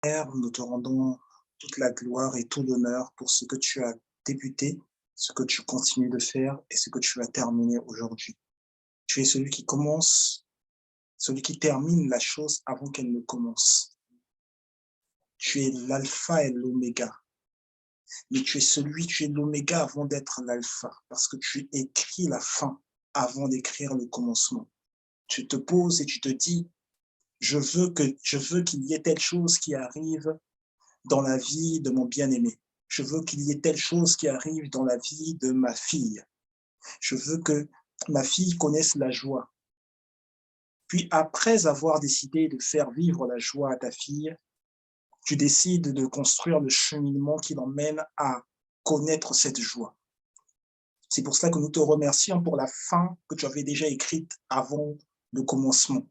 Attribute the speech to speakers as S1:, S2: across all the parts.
S1: Père, nous te rendons toute la gloire et tout l'honneur pour ce que tu as débuté, ce que tu continues de faire et ce que tu as terminé aujourd'hui. Tu es celui qui commence, celui qui termine la chose avant qu'elle ne commence. Tu es l'alpha et l'oméga, mais tu es l'oméga avant d'être l'alpha, parce que tu écris la fin avant d'écrire le commencement. Tu te poses et tu te dis, je veux qu'il y ait telle chose qui arrive dans la vie de mon bien-aimé. Je veux qu'il y ait telle chose qui arrive dans la vie de ma fille. Je veux que ma fille connaisse la joie. Puis après avoir décidé de faire vivre la joie à ta fille, tu décides de construire le cheminement qui l'emmène à connaître cette joie. C'est pour cela que nous te remercions pour la fin que tu avais déjà écrite avant le commencement.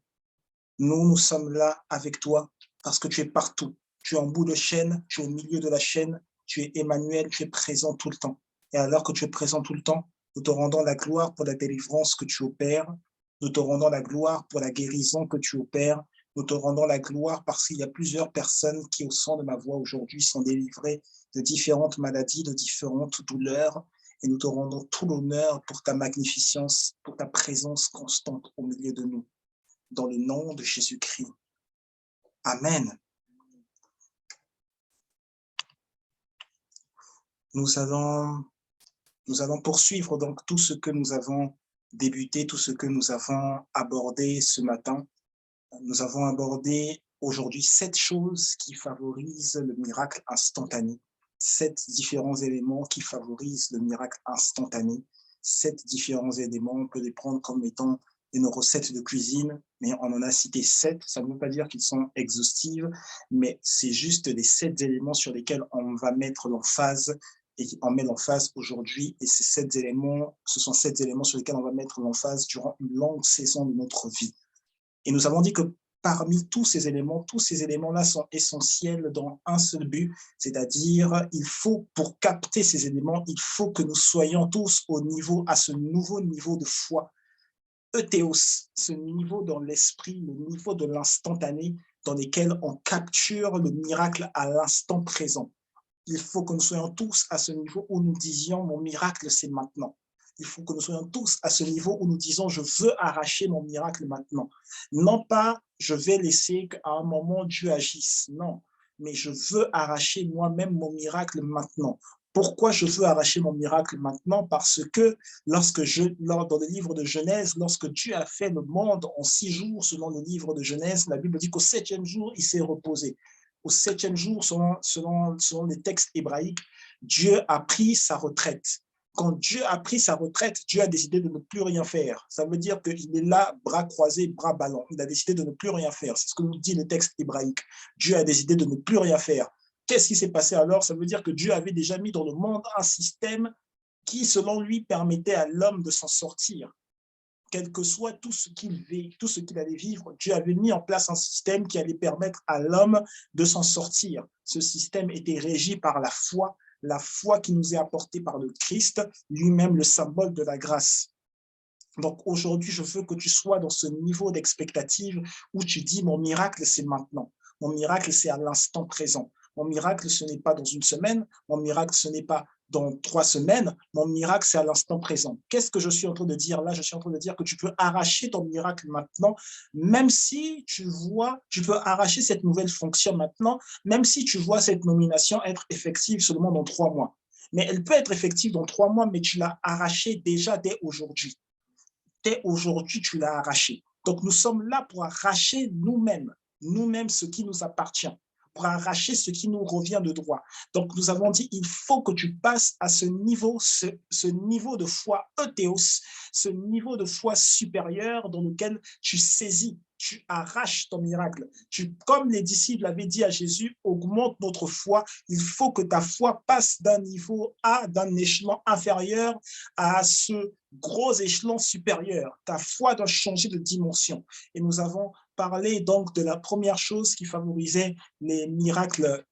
S1: Nous sommes là avec toi parce que tu es partout. Tu es en bout de chaîne, tu es au milieu de la chaîne, tu es Emmanuel, tu es présent tout le temps. Et alors que tu es présent tout le temps, nous te rendons la gloire pour la délivrance que tu opères, nous te rendons la gloire pour la guérison que tu opères, nous te rendons la gloire parce qu'il y a plusieurs personnes qui, au son de ma voix aujourd'hui, sont délivrées de différentes maladies, de différentes douleurs, et nous te rendons tout l'honneur pour ta magnificence, pour ta présence constante au milieu de nous. Dans le nom de Jésus-Christ. Amen. Nous allons, nous allons poursuivre donc tout ce que nous avons débuté, tout ce que nous avons abordé ce matin. Nous avons abordé aujourd'hui 7 choses qui favorisent le miracle instantané. 7 différents éléments qui favorisent le miracle instantané. 7 différents éléments, on peut les prendre comme étant nos recettes de cuisine, mais on en a cité 7. Ça ne veut pas dire qu'ils sont exhaustifs, mais c'est juste les 7 éléments sur lesquels on va mettre l'emphase et on met l'emphase aujourd'hui. Et ces 7 éléments, ce sont 7 éléments sur lesquels on va mettre l'emphase durant une longue saison de notre vie. Et nous avons dit que parmi tous ces éléments-là sont essentiels dans un seul but, c'est-à-dire il faut, pour capter ces éléments, il faut que nous soyons tous à ce nouveau niveau de foi, Euthéos, ce niveau dans l'esprit, le niveau de l'instantané dans lequel on capture le miracle à l'instant présent. Il faut que nous soyons tous à ce niveau où nous disions, mon miracle, c'est maintenant. Il faut que nous soyons tous à ce niveau où nous disons, je veux arracher mon miracle maintenant. Non pas, je vais laisser qu'à un moment Dieu agisse. Non, mais je veux arracher moi-même mon miracle maintenant. Pourquoi je veux arracher mon miracle maintenant? Parce que dans le livre de Genèse, lorsque Dieu a fait le monde en 6 jours, selon le livre de Genèse, la Bible dit qu'au 7e jour, il s'est reposé. Au 7e jour, selon les textes hébraïques, Dieu a pris sa retraite. Quand Dieu a pris sa retraite, Dieu a décidé de ne plus rien faire. Ça veut dire qu'il est là, bras croisés, bras ballants. Il a décidé de ne plus rien faire. C'est ce que nous dit le texte hébraïque. Dieu a décidé de ne plus rien faire. Qu'est-ce qui s'est passé alors? Ça veut dire que Dieu avait déjà mis dans le monde un système qui, selon lui, permettait à l'homme de s'en sortir. Quel que soit tout ce qu'il allait vivre, Dieu avait mis en place un système qui allait permettre à l'homme de s'en sortir. Ce système était régi par la foi qui nous est apportée par le Christ, lui-même le symbole de la grâce. Donc aujourd'hui, je veux que tu sois dans ce niveau d'expectative où tu dis, mon miracle, c'est maintenant. Mon miracle, c'est à l'instant présent. Mon miracle, ce n'est pas dans une semaine. Mon miracle, ce n'est pas dans 3 semaines. Mon miracle, c'est à l'instant présent. Qu'est-ce que je suis en train de dire là? Je suis en train de dire que tu peux arracher ton miracle maintenant, même si tu peux arracher cette nouvelle fonction maintenant, même si tu vois cette nomination être effective seulement dans 3 mois. Mais elle peut être effective dans 3 mois, mais tu l'as arrachée déjà dès aujourd'hui. Dès aujourd'hui, tu l'as arraché. Donc, nous sommes là pour arracher nous-mêmes ce qui nous appartient, pour arracher ce qui nous revient de droit. Donc, nous avons dit, il faut que tu passes à ce niveau de foi euthéos, ce niveau de foi supérieur dans lequel tu saisis, tu arraches ton miracle. Comme les disciples avaient dit à Jésus, augmente notre foi, il faut que ta foi passe d'un niveau A, d'un échelon inférieur à ce gros échelon supérieur. Ta foi doit changer de dimension. Et nous avons parlé donc de la première chose qui favorisait les miracles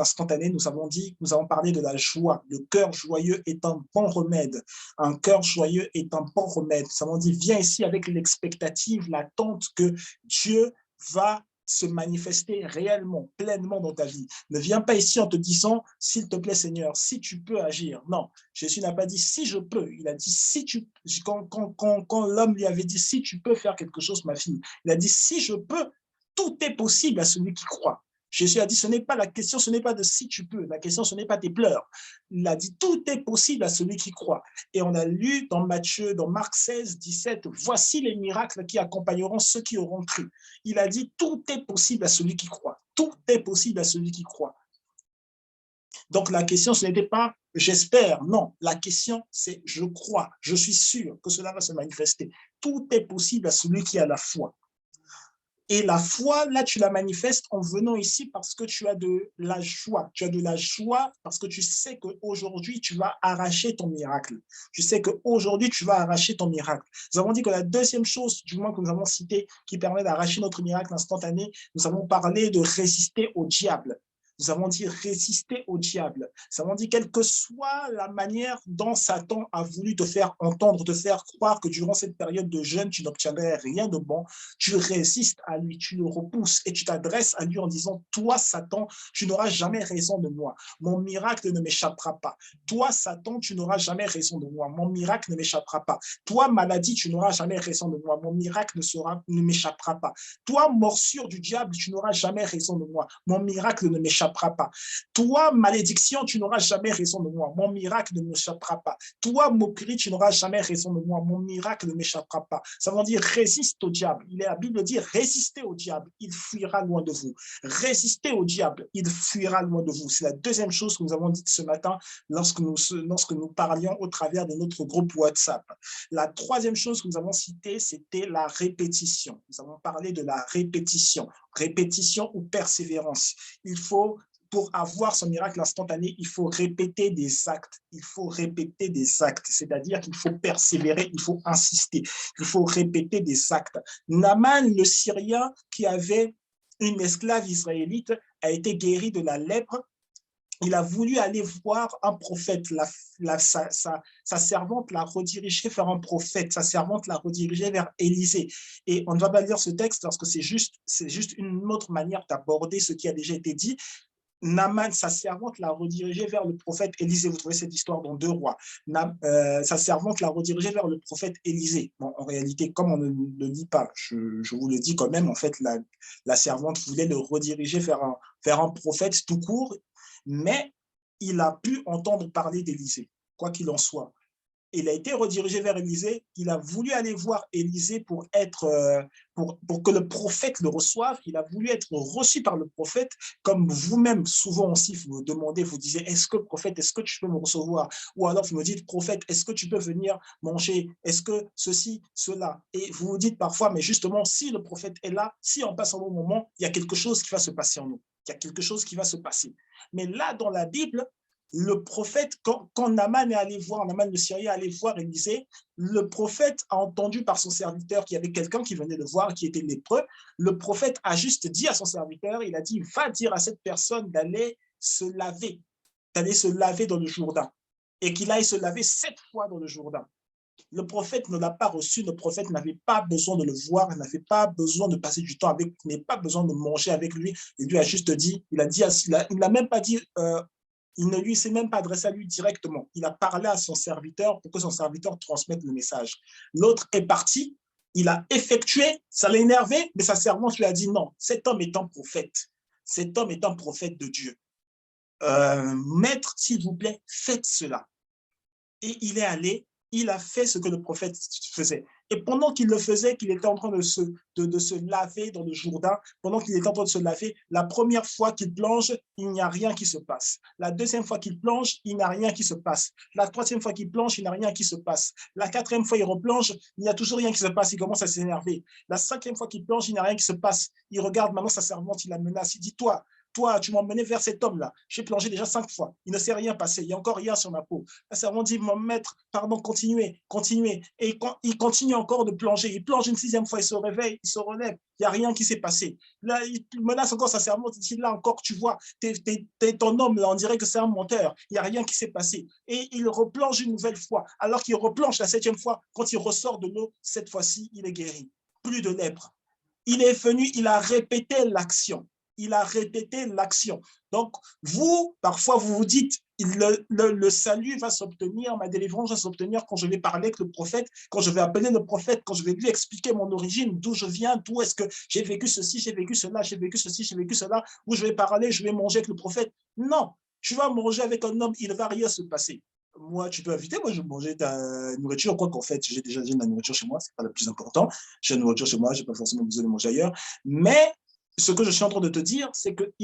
S1: instantanés. Nous avons parlé de la joie. Le cœur joyeux est un bon remède. Un cœur joyeux est un bon remède. Nous avons dit, viens ici avec l'expectative, l'attente que Dieu va se manifester réellement, pleinement dans ta vie. Ne viens pas ici en te disant, s'il te plaît Seigneur, si tu peux agir. Non, Jésus n'a pas dit si je peux, il a dit si tu, quand l'homme lui avait dit si tu peux faire quelque chose, ma fille, il a dit si je peux, tout est possible à celui qui croit. Jésus a dit, ce n'est pas la question, ce n'est pas de si tu peux, la question, ce n'est pas tes pleurs. Il a dit, tout est possible à celui qui croit. Et on a lu dans Marc 16, 17, voici les miracles qui accompagneront ceux qui auront cru. Il a dit, tout est possible à celui qui croit. Tout est possible à celui qui croit. Donc la question, ce n'était pas j'espère, non. La question, c'est je crois, je suis sûr que cela va se manifester. Tout est possible à celui qui a la foi. Et la foi, là, tu la manifestes en venant ici parce que tu as de la joie. Tu as de la joie parce que tu sais qu'aujourd'hui, tu vas arracher ton miracle. Tu sais qu'aujourd'hui, tu vas arracher ton miracle. Nous avons dit que la deuxième chose, du moins que nous avons cité, qui permet d'arracher notre miracle instantané, nous avons parlé de résister au diable. Nous avons dit résister au diable. Nous avons dit quelle que soit la manière dont Satan a voulu te faire entendre, te faire croire que durant cette période de jeûne, tu n'obtiendrais rien de bon, tu résistes à lui, tu le repousses et tu t'adresses à lui en disant, toi, Satan, tu n'auras jamais raison de moi. Mon miracle ne m'échappera pas. Toi, Satan, tu n'auras jamais raison de moi. Mon miracle ne m'échappera pas. Toi, maladie, tu n'auras jamais raison de moi. Mon miracle ne m'échappera pas. Toi, morsure du diable, tu n'auras jamais raison de moi. Mon miracle ne m'échappera pas. Toi, malédiction, tu n'auras jamais raison de moi. Mon miracle ne m'échappera pas. Toi, moquerie, tu n'auras jamais raison de moi. Mon miracle ne m'échappera pas. Ça veut dire résiste au diable. La Bible dit résistez au diable, il fuira loin de vous. Résistez au diable, il fuira loin de vous. C'est la deuxième chose que nous avons dite ce matin lorsque nous parlions au travers de notre groupe WhatsApp. La troisième chose que nous avons citée, c'était la répétition. Nous avons parlé de la répétition. Répétition ou persévérance. Il faut, pour avoir son miracle instantané, il faut répéter des actes. Il faut répéter des actes, c'est-à-dire qu'il faut persévérer, il faut insister, il faut répéter des actes. Naaman, le Syrien, qui avait une esclave israélite, a été guéri de la lèpre. Il a voulu aller voir un prophète. Sa servante l'a redirigé vers un prophète. Sa servante l'a redirigé vers Élisée. Et on ne va pas lire ce texte parce que c'est juste une autre manière d'aborder ce qui a déjà été dit. Naaman, sa servante, l'a redirigé vers le prophète Élisée. Vous trouvez cette histoire dans 2 Rois. Sa servante l'a redirigé vers le prophète Élisée. Bon, en réalité, comme on ne le lit pas, je vous le dis quand même, en fait, la servante voulait le rediriger vers un prophète tout court, mais il a pu entendre parler d'Élisée, quoi qu'il en soit. Il a été redirigé vers Élisée, il a voulu aller voir Élisée pour que le prophète le reçoive, il a voulu être reçu par le prophète, comme vous-même, souvent aussi, vous me demandez, vous disiez, est-ce que prophète, est-ce que tu peux me recevoir? Ou alors vous me dites, prophète, est-ce que tu peux venir manger? Est-ce que ceci, cela? Et vous vous dites parfois, mais justement, si le prophète est là, si on passe un bon moment, il y a quelque chose qui va se passer en nous. Il y a quelque chose qui va se passer. Mais là, dans la Bible, le prophète, quand Naaman est allé voir, Naaman le Syrien est allé voir Élisée, le prophète a entendu par son serviteur qu'il y avait quelqu'un qui venait le voir, qui était lépreux. Le prophète a juste dit à son serviteur, il a dit, va dire à cette personne d'aller se laver dans le Jourdain, et qu'il aille se laver 7 fois dans le Jourdain. Le prophète ne l'a pas reçu, le prophète n'avait pas besoin de le voir, il n'avait pas besoin de passer du temps avec lui, il n'avait pas besoin de manger avec lui. Il lui a juste dit, il n'a même pas dit, il ne lui s'est même pas adressé à lui directement. Il a parlé à son serviteur pour que son serviteur transmette le message. L'autre est parti, il a effectué, ça l'a énervé, mais sa servante lui a dit non, cet homme est un prophète. Cet homme est un prophète de Dieu. Maître, s'il vous plaît, faites cela. Et il est allé, il a fait ce que le prophète faisait. Et pendant qu'il le faisait, qu'il était en train de se laver dans le Jourdain, pendant qu'il était en train de se laver, la première fois qu'il plonge, il n'y a rien qui se passe. La deuxième fois qu'il plonge, il n'y a rien qui se passe. La troisième fois qu'il plonge, il n'y a rien qui se passe. La quatrième fois, il replonge, il n'y a toujours rien qui se passe. Il commence à s'énerver. La cinquième fois qu'il plonge, il n'y a rien qui se passe. Il regarde maintenant sa servante, il la menace. Il dit, toi, tu m'as emmené vers cet homme-là. J'ai plongé déjà 5 fois. Il ne s'est rien passé. Il n'y a encore rien sur ma peau. La servante dit, mon maître, pardon, continuez. Et il continue encore de plonger. Il plonge une 6e fois, il se réveille, il se relève. Il n'y a rien qui s'est passé. Là, il menace encore sa servante. Il dit, là encore, tu vois, t'es ton homme, là, on dirait que c'est un menteur. Il n'y a rien qui s'est passé. Et il replonge une nouvelle fois. Alors qu'il replonge la 7e fois, quand il ressort de l'eau, cette fois-ci, il est guéri. Plus de lèpre. Il est venu, il a répété l'action. Il a répété l'action. Donc, vous, parfois, vous vous dites, le salut va s'obtenir, ma délivrance va s'obtenir quand je vais parler avec le prophète, quand je vais appeler le prophète, quand je vais lui expliquer mon origine, d'où je viens, d'où est-ce que j'ai vécu ceci, j'ai vécu cela, j'ai vécu ceci, j'ai vécu cela, où je vais parler, je vais manger avec le prophète. Non, tu vas manger avec un homme, il ne va rien se passer. Moi, tu peux inviter, moi, je vais manger ta nourriture, quoi qu'en fait, j'ai déjà de la nourriture chez moi, c'est pas le plus important. J'ai la nourriture chez moi, j'ai pas forcément besoin de manger ailleurs. Mais ce que je suis en train de te dire, c'est qu'il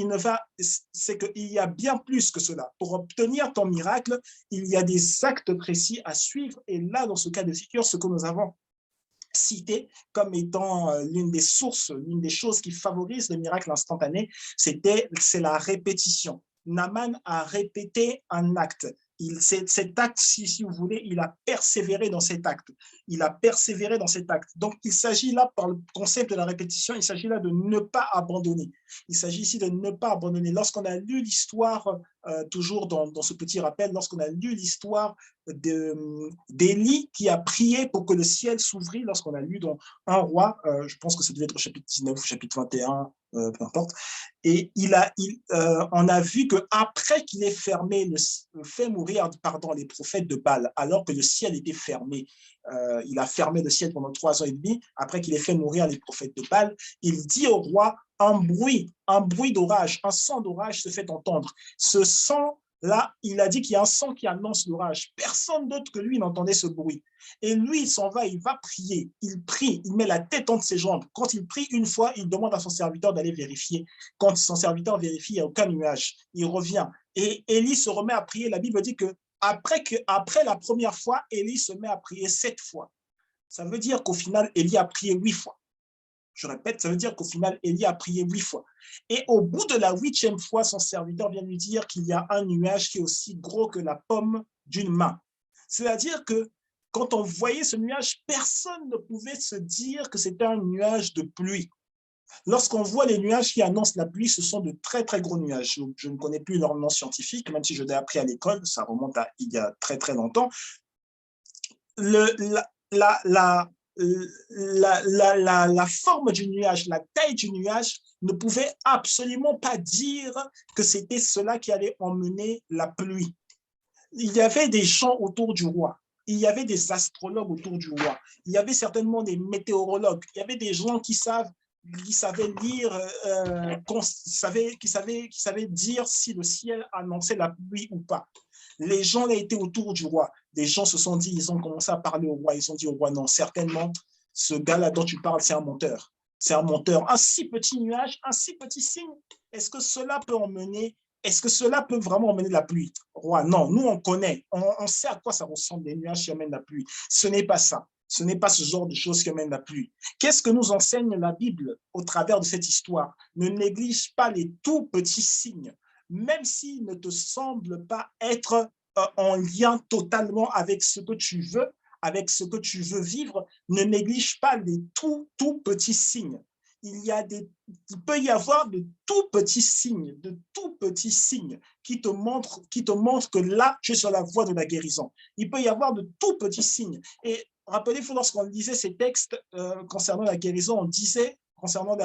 S1: y a bien plus que cela. Pour obtenir ton miracle, il y a des actes précis à suivre. Et là, dans ce cas de figure, ce que nous avons cité comme étant l'une des sources, l'une des choses qui favorisent le miracle instantané, c'est la répétition. Naaman a répété un acte. Cet acte, si vous voulez, il a persévéré dans cet acte. Il a persévéré dans cet acte. Donc, il s'agit là, par le concept de la répétition, il s'agit là de ne pas abandonner. Il s'agit ici de ne pas abandonner. Lorsqu'on a lu l'histoire, toujours dans ce petit rappel, lorsqu'on a lu l'histoire d'Élie qui a prié pour que le ciel s'ouvrit, lorsqu'on a lu dans un roi, je pense que ça devait être au chapitre 19 ou chapitre 21, peu importe, et on a vu qu'après qu'il ait fait mourir les prophètes de Baal, alors que le ciel était fermé, il a fermé le ciel pendant 3 ans et demi, après qu'il ait fait mourir les prophètes de Baal, il dit au roi, un bruit d'orage, un son d'orage se fait entendre. Ce son là, il a dit qu'il y a un son qui annonce l'orage. Personne d'autre que lui n'entendait ce bruit. Et lui, il s'en va, il va prier. Il prie, il met la tête entre ses jambes. Quand il prie une fois, il demande à son serviteur d'aller vérifier. Quand son serviteur vérifie, il n'y a aucun nuage. Il revient. Et Élie se remet à prier. La Bible dit que après la première fois, Élie se met à prier 7 fois. Ça veut dire qu'au final, Élie a prié 8 fois. Je répète, ça veut dire qu'au final, Élie a prié 8 fois. Et au bout de la 8e fois, son serviteur vient lui dire qu'il y a un nuage qui est aussi gros que la paume d'une main. C'est-à-dire que quand on voyait ce nuage, personne ne pouvait se dire que c'était un nuage de pluie. Lorsqu'on voit les nuages qui annoncent la pluie, ce sont de très, très gros nuages. Je ne connais plus leur nom scientifique, même si je l'ai appris à l'école, ça remonte à il y a très, très longtemps. La forme du nuage, la taille du nuage ne pouvait absolument pas dire que c'était cela qui allait emmener la pluie. Il y avait des gens autour du roi. Il y avait des astrologues autour du roi. Il y avait certainement des météorologues. Il y avait des gens qui savaient lire, qui savaient dire si le ciel annonçait la pluie ou pas. Les gens étaient autour du roi. Les gens se sont dit, ils ont commencé à parler au roi. Ils ont dit au roi, non, certainement, ce gars-là dont tu parles, c'est un menteur. C'est un menteur. Un si petit nuage, un si petit signe, est-ce que cela peut emmener, est-ce que cela peut vraiment emmener la pluie? Roi, non, nous on connaît, on sait à quoi ça ressemble les nuages qui amènent la pluie. Ce n'est pas ça. Ce n'est pas ce genre de choses qui amènent la pluie. Qu'est-ce que nous enseigne la Bible au travers de cette histoire? Ne néglige pas les tout petits signes, même s'ils ne te semblent pas être en lien totalement avec ce que tu veux, avec ce que tu veux vivre, ne néglige pas les tout petits signes. Il peut y avoir de tout petits signes, qui te montrent que là, tu es sur la voie de la guérison. Il peut y avoir de tout petits signes. Et rappelez-vous, lorsqu'on lisait ces textes concernant la guérison, on disait, concernant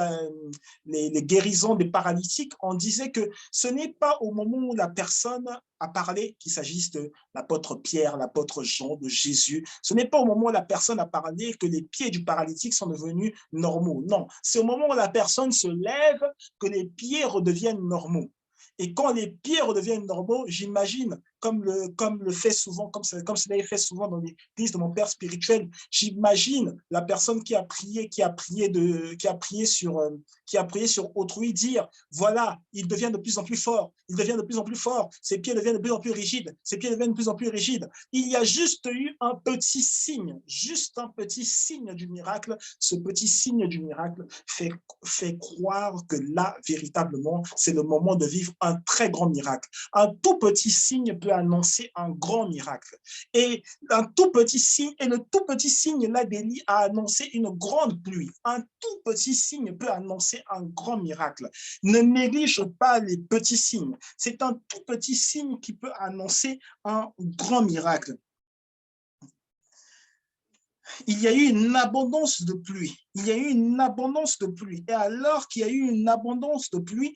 S1: les guérisons des paralytiques, on disait que ce n'est pas au moment où la personne a parlé, qu'il s'agisse de l'apôtre Pierre, l'apôtre Jean, de Jésus, ce n'est pas au moment où la personne a parlé que les pieds du paralytique sont devenus normaux. Non, c'est au moment où la personne se lève que les pieds redeviennent normaux. Et quand les pieds redeviennent normaux, j'imagine, comme le fait souvent, comme cela est fait souvent dans l'église de mon père spirituel, j'imagine la personne qui a prié sur autrui dire, voilà, il devient de plus en plus fort, ses pieds deviennent de plus en plus rigides, Il y a juste eu un petit signe du miracle. Ce petit signe du miracle fait croire que là, véritablement, c'est le moment de vivre un très grand miracle. Un tout petit signe peut annoncer un grand miracle. Et le tout petit signe là d'Élie a annoncé une grande pluie. Un tout petit signe peut annoncer un grand miracle. Ne néglige pas les petits signes. C'est un tout petit signe qui peut annoncer un grand miracle. il y a eu une abondance de pluie. Il y a eu une abondance de pluie. Et alors qu'il y a eu une abondance de pluie,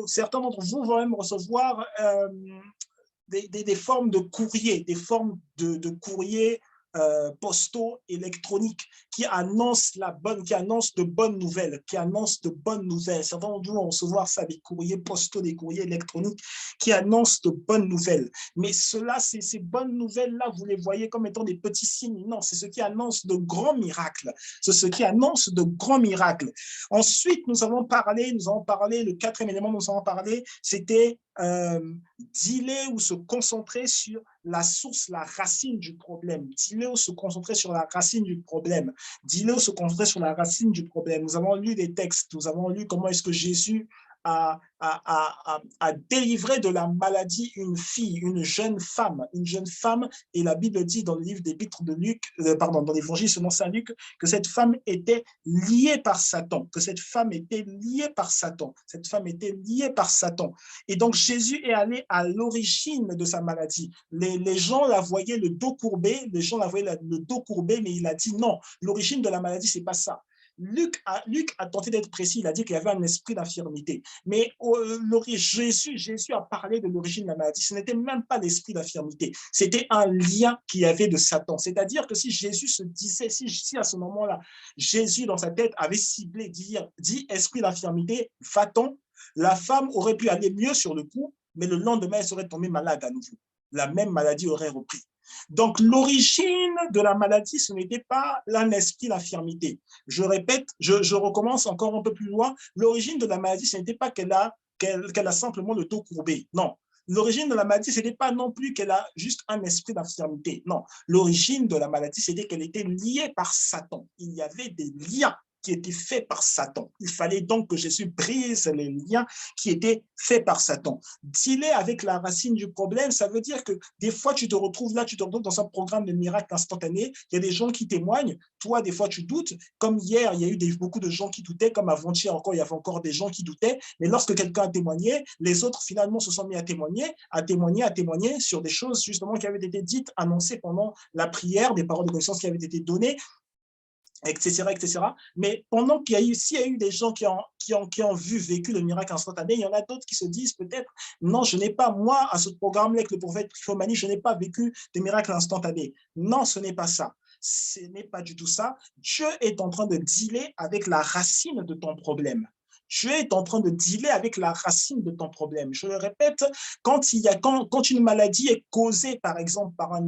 S1: certains d'entre vous vont même recevoir des formes de courrier, des formes de courrier postaux électroniques qui annoncent de bonnes nouvelles, Certains d'entre vous vont recevoir ça, des courriers postaux, des courriers électroniques qui annoncent de bonnes nouvelles. Mais ces bonnes nouvelles-là, vous les voyez comme étant des petits signes. Non, c'est ce qui annonce de grands miracles. C'est ce qui annonce de grands miracles. Ensuite, nous avons parlé, le quatrième élément dont nous avons parlé, c'était dealer ou se concentrer sur la source, la racine du problème. Dealer ou se concentrer sur la racine du problème. Dealer ou se concentrer sur la racine du problème. Nous avons lu des textes, nous avons lu comment est-ce que Jésus a délivré de la maladie une fille, une jeune femme, et la Bible dit dans le livre d'Épîtres de Luc, dans l'évangile selon saint Luc, que cette femme était liée par Satan, Et donc Jésus est allé à l'origine de sa maladie. Les gens la voyaient le dos courbé, mais il a dit non, l'origine de la maladie, c'est pas ça. Luc a tenté d'être précis, il a dit qu'il y avait un esprit d'infirmité. Mais Jésus a parlé de l'origine de la maladie. Ce n'était même pas l'esprit d'infirmité. C'était un lien qu'il y avait de Satan. C'est-à-dire que si Jésus se disait, si à ce moment-là, Jésus dans sa tête avait ciblé, dit esprit d'infirmité, va-t-on, la femme aurait pu aller mieux sur le coup, mais le lendemain, elle serait tombée malade à nouveau. La même maladie aurait repris. Donc, l'origine de la maladie, ce n'était pas un esprit d'infirmité. Je répète, je recommence encore un peu plus loin. L'origine de la maladie, ce n'était pas qu'elle a simplement le dos courbé. Non. L'origine de la maladie, ce n'était pas non plus qu'elle a juste un esprit d'infirmité. Non. L'origine de la maladie, c'était qu'elle était liée par Satan. Il y avait des liens qui étaient faits par Satan. Il fallait donc que Jésus brise les liens qui étaient faits par Satan. Dealer avec la racine du problème, ça veut dire que des fois, tu te retrouves dans un programme de miracle instantané, il y a des gens qui témoignent, toi, des fois, tu doutes, comme hier, il y a eu beaucoup de gens qui doutaient, comme avant-hier encore, il y avait encore des gens qui doutaient, mais lorsque quelqu'un a témoigné, les autres, finalement, se sont mis à témoigner sur des choses, justement, qui avaient été dites, annoncées pendant la prière, des paroles de connaissance qui avaient été données, etc., etc. Mais pendant s'il y a eu des gens qui ont vécu le miracle instantané, il y en a d'autres qui se disent peut-être, non, je n'ai pas, moi, à ce programme-là avec le prophète Triphomanie, je n'ai pas vécu des miracles instantanés. Non, ce n'est pas ça. Ce n'est pas du tout ça. Dieu est en train de dealer avec la racine de ton problème. Dieu est en train de dealer avec la racine de ton problème. Je le répète, quand une maladie est causée, par exemple, par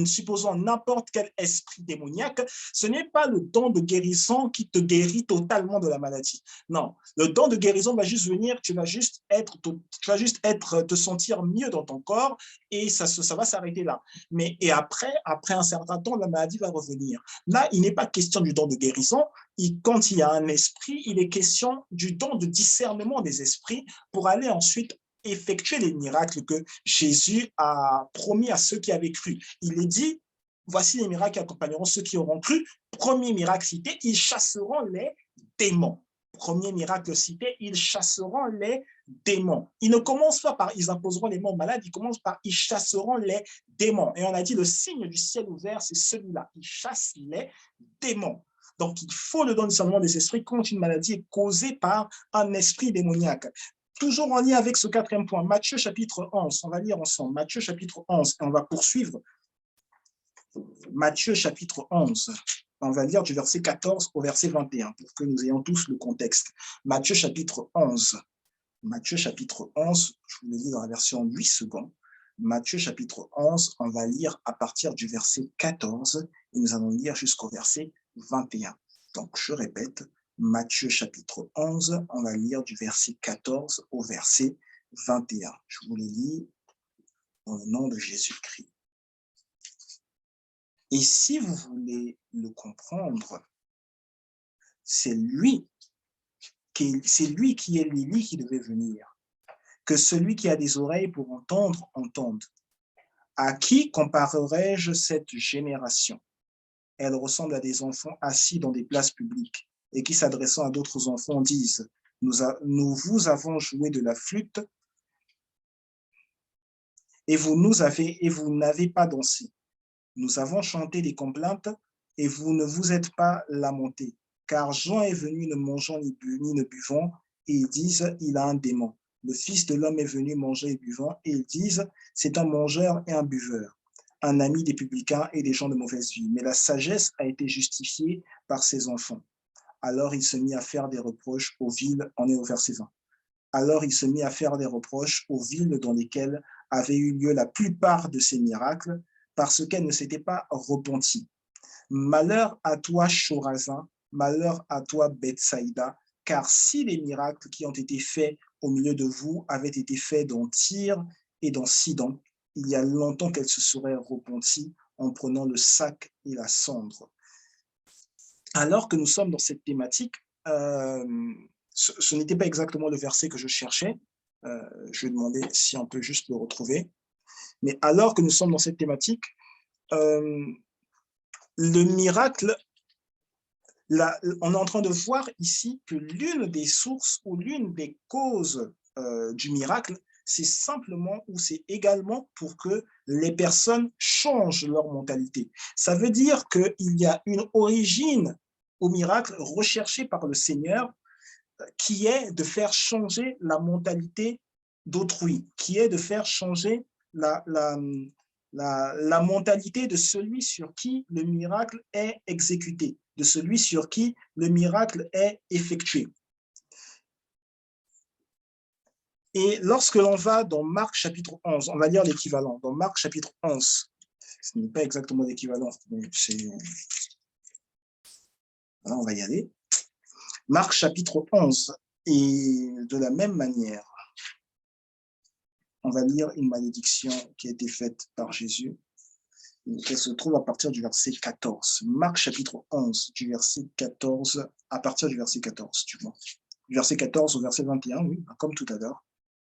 S1: supposons n'importe quel esprit démoniaque, ce n'est pas le don de guérison qui te guérit totalement de la maladie. Non, le don de guérison va juste venir, tu vas juste te sentir mieux dans ton corps et ça va s'arrêter là. Et après un certain temps, la maladie va revenir. Là, il n'est pas question du don de guérison. Quand il y a un esprit, il est question du don de discernement des esprits pour aller ensuite effectuer les miracles que Jésus a promis à ceux qui avaient cru. Il est dit, voici les miracles qui accompagneront ceux qui auront cru. Premier miracle cité, ils chasseront les démons. Premier miracle cité, ils chasseront les démons. Ils ne commencent pas par ils imposeront les mains aux malades, ils commencent par ils chasseront les démons. Et on a dit le signe du ciel ouvert, c'est celui-là. Ils chassent les démons. Donc, il faut le don de discernement des esprits quand une maladie est causée par un esprit démoniaque. Toujours en lien avec ce quatrième point, Matthieu chapitre 11, on va lire ensemble, Matthieu chapitre 11, et on va poursuivre. Matthieu chapitre 11, on va lire du verset 14 au verset 21, pour que nous ayons tous le contexte. Matthieu chapitre 11, je vous le lis dans la version 8 secondes. Matthieu chapitre 11, on va lire à partir du verset 14, et nous allons lire jusqu'au verset 21. Donc, je répète, Matthieu chapitre 11, on va lire du verset 14 au verset 21. Je vous le lis dans le nom de Jésus-Christ. Et si vous voulez le comprendre, c'est lui qui est l'Élie qui devait venir. Que celui qui a des oreilles pour entendre, entende. À qui comparerai-je cette génération? Elle ressemble à des enfants assis dans des places publiques et qui, s'adressant à d'autres enfants, disent « Nous vous avons joué de la flûte et vous n'avez pas dansé. Nous avons chanté des complaintes et vous ne vous êtes pas lamentés. Car Jean est venu ne mangeant ni ne buvant, et ils disent, il a un démon. Le Fils de l'homme est venu manger et buvant, et ils disent, c'est un mangeur et un buveur, un ami des publicains et des gens de mauvaise vie. Mais la sagesse a été justifiée par ses enfants. Alors il se mit à faire des reproches aux villes, on est au verset 20. Alors il se mit à faire des reproches aux villes dans lesquelles avaient eu lieu la plupart de ces miracles, parce qu'elles ne s'étaient pas repenties. Malheur à toi, Chorazin, malheur à toi, Bethsaïda, car si les miracles qui ont été faits au milieu de vous avaient été faits dans Tyr et dans Sidon, il y a longtemps qu'elles se seraient repenties en prenant le sac et la cendre. Alors que nous sommes dans cette thématique, ce n'était pas exactement le verset que je cherchais. Je vais demander si on peut juste le retrouver. Mais alors que nous sommes dans cette thématique, le miracle, on est en train de voir ici que l'une des sources ou l'une des causes du miracle, c'est simplement ou c'est également pour que les personnes changent leur mentalité. Ça veut dire qu'il y a une origine au miracle recherché par le Seigneur qui est de faire changer la mentalité d'autrui, qui est de faire changer la mentalité de celui sur qui le miracle est exécuté, de celui sur qui le miracle est effectué. Et lorsque l'on va dans Marc chapitre 11, on va lire l'équivalent, dans Marc chapitre 11, ce n'est pas exactement l'équivalent, mais voilà, on va y aller. Marc chapitre 11, et de la même manière, on va lire une malédiction qui a été faite par Jésus, qui se trouve à partir du verset 14. Marc chapitre 11, du verset 14, à partir du verset 14, tu vois. Du verset 14 au verset 21, oui, comme tout à l'heure.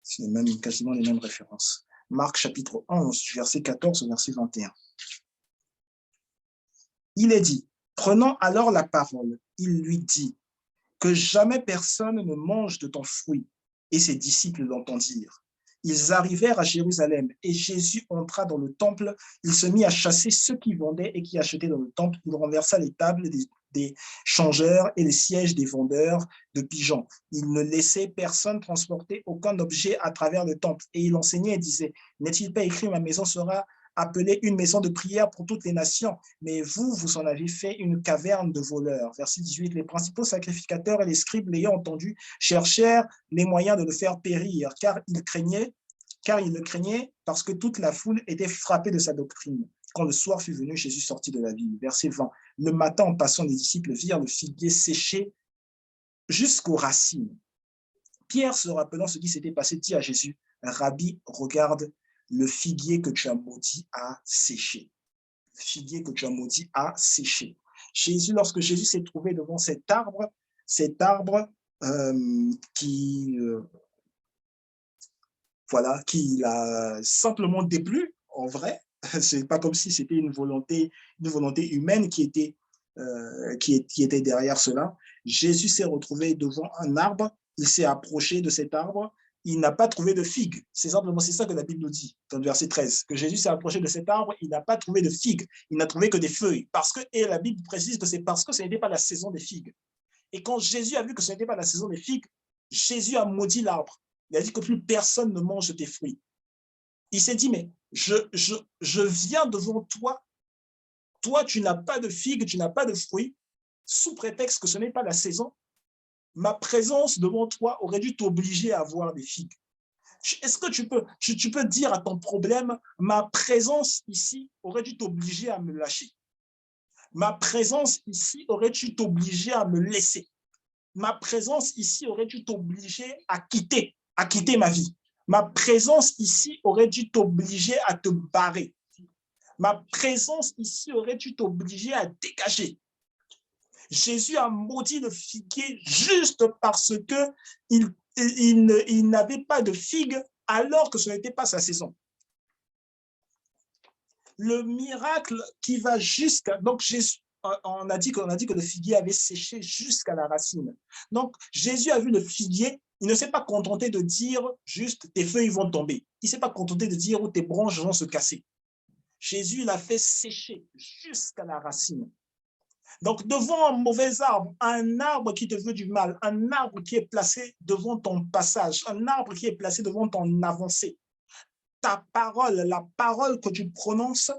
S1: C'est quasiment les mêmes références. Marc chapitre 11, du verset 14 au verset 21. Il est dit, prenant alors la parole, il lui dit, que jamais personne ne mange de ton fruit. Et ses disciples l'entendirent. Ils arrivèrent à Jérusalem et Jésus entra dans le temple. Il se mit à chasser ceux qui vendaient et qui achetaient dans le temple. Il renversa les tables des changeurs et les sièges des vendeurs de pigeons. Il ne laissait personne transporter aucun objet à travers le temple. Et il enseignait et disait, n'est-il pas écrit, ma maison sera appelée une maison de prière pour toutes les nations, mais vous en avez fait une caverne de voleurs. Verset 18, les principaux sacrificateurs et les scribes l'ayant entendu cherchèrent les moyens de le faire périr, car ils le craignaient parce que toute la foule était frappée de sa doctrine. Quand le soir fut venu, Jésus sortit de la ville. Verset 20, le matin, en passant, les disciples virent le figuier séché jusqu'aux racines. Pierre, se rappelant ce qui s'était passé, dit à Jésus, Rabbi, regarde, le figuier que tu as maudit a séché. Le figuier que tu as maudit a séché. Jésus, lorsque Jésus s'est trouvé devant cet arbre qu'il a simplement déplu, en vrai, c'est pas comme si c'était une volonté humaine qui était derrière cela. Jésus s'est retrouvé devant un arbre, il s'est approché de cet arbre, il n'a pas trouvé de figue. C'est simplement ça que la Bible nous dit, dans le verset 13, que Jésus s'est approché de cet arbre, il n'a pas trouvé de figue, il n'a trouvé que des feuilles. Et la Bible précise que c'est parce que ce n'était pas la saison des figues. Et quand Jésus a vu que ce n'était pas la saison des figues, Jésus a maudit l'arbre. Il a dit que plus personne ne mange tes fruits. Il s'est dit, mais je viens devant toi, toi tu n'as pas de figues, tu n'as pas de fruits, sous prétexte que ce n'est pas la saison. Ma présence devant toi aurait dû t'obliger à avoir des figues. Est-ce que tu peux dire à ton problème, ma présence ici aurait dû t'obliger à me lâcher. Ma présence ici aurait dû t'obliger à me laisser. Ma présence ici aurait dû t'obliger à quitter ma vie. Ma présence ici aurait dû t'obliger à te barrer. Ma présence ici aurait dû t'obliger à dégager. Jésus a maudit le figuier juste parce qu'il n'avait pas de figues alors que ce n'était pas sa saison. Le miracle qui va jusqu'à... Donc, Jésus, on a dit que le figuier avait séché jusqu'à la racine. Donc, Jésus a vu le figuier Il ne s'est pas contenté de dire juste tes feuilles vont tomber. Il ne s'est pas contenté de dire tes branches vont se casser. Jésus l'a fait sécher jusqu'à la racine. Donc, devant un mauvais arbre, un arbre qui te veut du mal, un arbre qui est placé devant ton passage, un arbre qui est placé devant ton avancée, ta parole, la parole que tu prononces,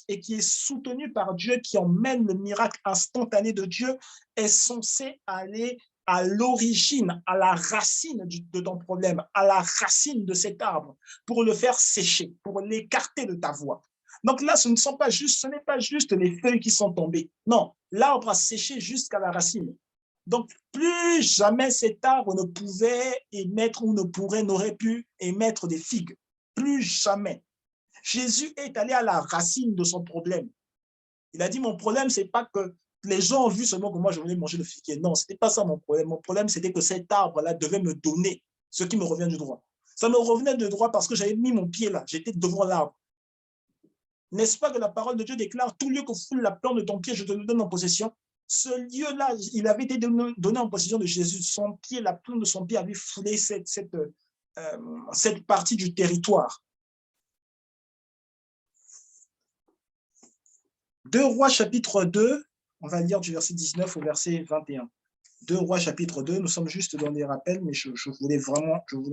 S1: et qui est soutenue par Dieu, qui emmène le miracle instantané de Dieu, est censée aller à l'origine, à la racine de ton problème, à la racine de cet arbre, pour le faire sécher, pour l'écarter de ta voie. Donc là, ce n'est pas juste les feuilles qui sont tombées. Non, l'arbre a séché jusqu'à la racine. Donc, plus jamais cet arbre ne pouvait émettre ou n'aurait pu émettre des figues. Plus jamais. Jésus est allé à la racine de son problème. Il a dit, mon problème, ce n'est pas que les gens ont vu seulement que moi, je voulais manger le figuier. Non, ce n'était pas ça mon problème. Mon problème, c'était que cet arbre-là devait me donner ce qui me revient du droit. Ça me revenait de droit parce que j'avais mis mon pied là. J'étais devant l'arbre. N'est-ce pas que la parole de Dieu déclare, tout lieu que foule la plante de ton pied, je te le donne en possession. Ce lieu-là, il avait été donné en possession de Jésus. Son pied, la plante de son pied avait foulé cette partie du territoire. 2 Rois chapitre 2, on va lire du verset 19 au verset 21. 2 Rois chapitre 2, nous sommes juste dans des rappels, mais je voulais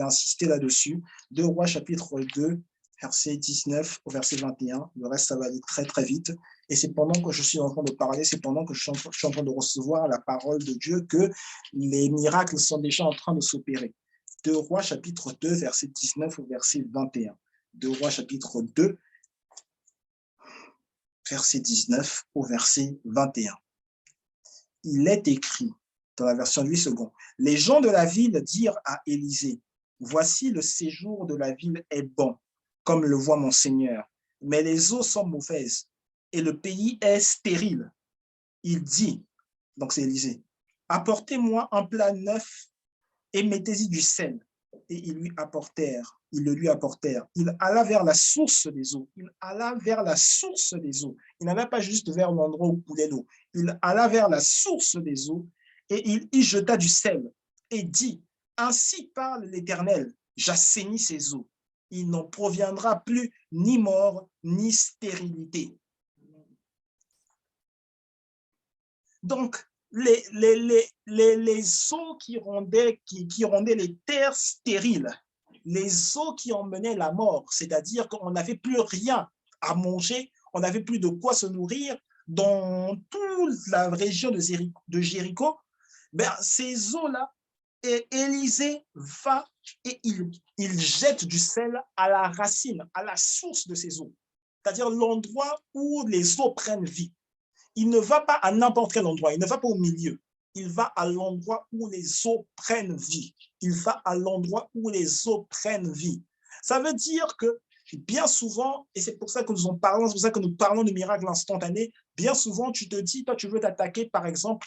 S1: insister là-dessus. 2 Rois chapitre 2, verset 19 au verset 21. Le reste, ça va aller très, très vite. Et c'est pendant que je suis en train de parler, c'est pendant que je suis en train de recevoir la parole de Dieu que les miracles sont déjà en train de s'opérer. 2 Rois chapitre 2, verset 19 au verset 21. 2 Rois chapitre 2, verset 19 au verset 21. Il est écrit, dans la version 8 secondes, les gens de la ville dirent à Élisée, voici le séjour de la ville est bon, comme le voit mon Seigneur, mais les eaux sont mauvaises et le pays est stérile. Il dit, donc c'est Élisée, apportez-moi un plat neuf et mettez-y du sel. Et ils le lui apportèrent. Il alla vers la source des eaux. Il n'alla pas juste vers l'endroit où coulait l'eau. Il alla vers la source des eaux et il y jeta du sel et dit, ainsi parle l'Éternel, j'assainis ces eaux. Il n'en proviendra plus ni mort ni stérilité. Donc, les eaux qui rendaient les terres stériles, les eaux qui emmenaient la mort, c'est-à-dire qu'on n'avait plus rien à manger, on n'avait plus de quoi se nourrir dans toute la région de Jéricho, ben, ces eaux-là, Élisée va et il jette du sel à la racine, à la source de ces eaux, c'est-à-dire l'endroit où les eaux prennent vie. Il ne va pas à n'importe quel endroit, il ne va pas au milieu. Il va à l'endroit où les eaux prennent vie. Il va à l'endroit où les eaux prennent vie. Ça veut dire que bien souvent, et c'est pour ça que nous parlons de miracles instantanés, bien souvent, tu te dis, toi, tu veux t'attaquer, par exemple,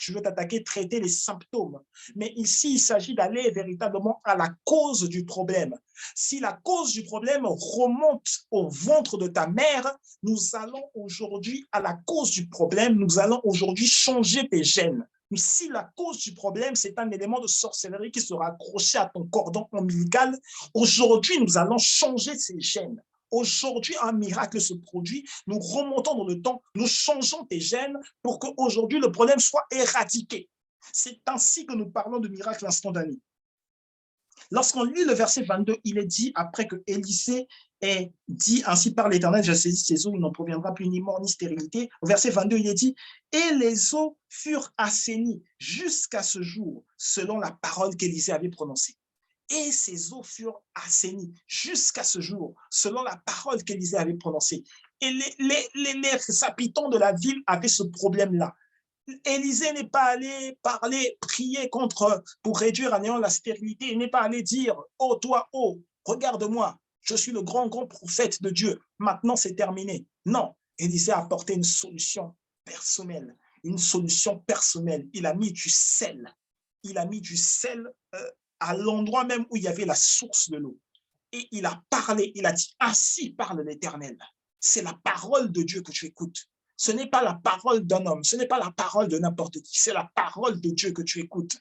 S1: traiter les symptômes. Mais ici, il s'agit d'aller véritablement à la cause du problème. Si la cause du problème remonte au ventre de ta mère, nous allons aujourd'hui à la cause du problème, nous allons aujourd'hui changer tes gènes. Si la cause du problème, c'est un élément de sorcellerie qui sera accroché à ton cordon ombilical, aujourd'hui, nous allons changer ces gènes. Aujourd'hui, un miracle se produit, nous remontons dans le temps, nous changeons tes gènes pour qu'aujourd'hui, le problème soit éradiqué. C'est ainsi que nous parlons de miracle instantané. Lorsqu'on lit le verset 22, il est dit, après que Élisée ait dit, ainsi par l'Éternel, je saisis ces eaux, il n'en proviendra plus ni mort ni stérilité. Au verset 22, il est dit, et les eaux furent assainies jusqu'à ce jour, selon la parole qu'Élisée avait prononcée. Et ces eaux furent assainies jusqu'à ce jour, selon la parole qu'Élisée avait prononcée. Et les habitants de la ville avaient ce problème-là. Élisée n'est pas allé prier pour réduire à néant la stérilité. Il n'est pas allé dire, oh toi, oh, regarde-moi, je suis le grand prophète de Dieu. Maintenant, c'est terminé. Non, Élisée a apporté une solution personnelle. Il a mis du sel. À l'endroit même où il y avait la source de l'eau. Et il a parlé, il a dit, ainsi parle l'Éternel. C'est la parole de Dieu que tu écoutes. Ce n'est pas la parole d'un homme, ce n'est pas la parole de n'importe qui, c'est la parole de Dieu que tu écoutes.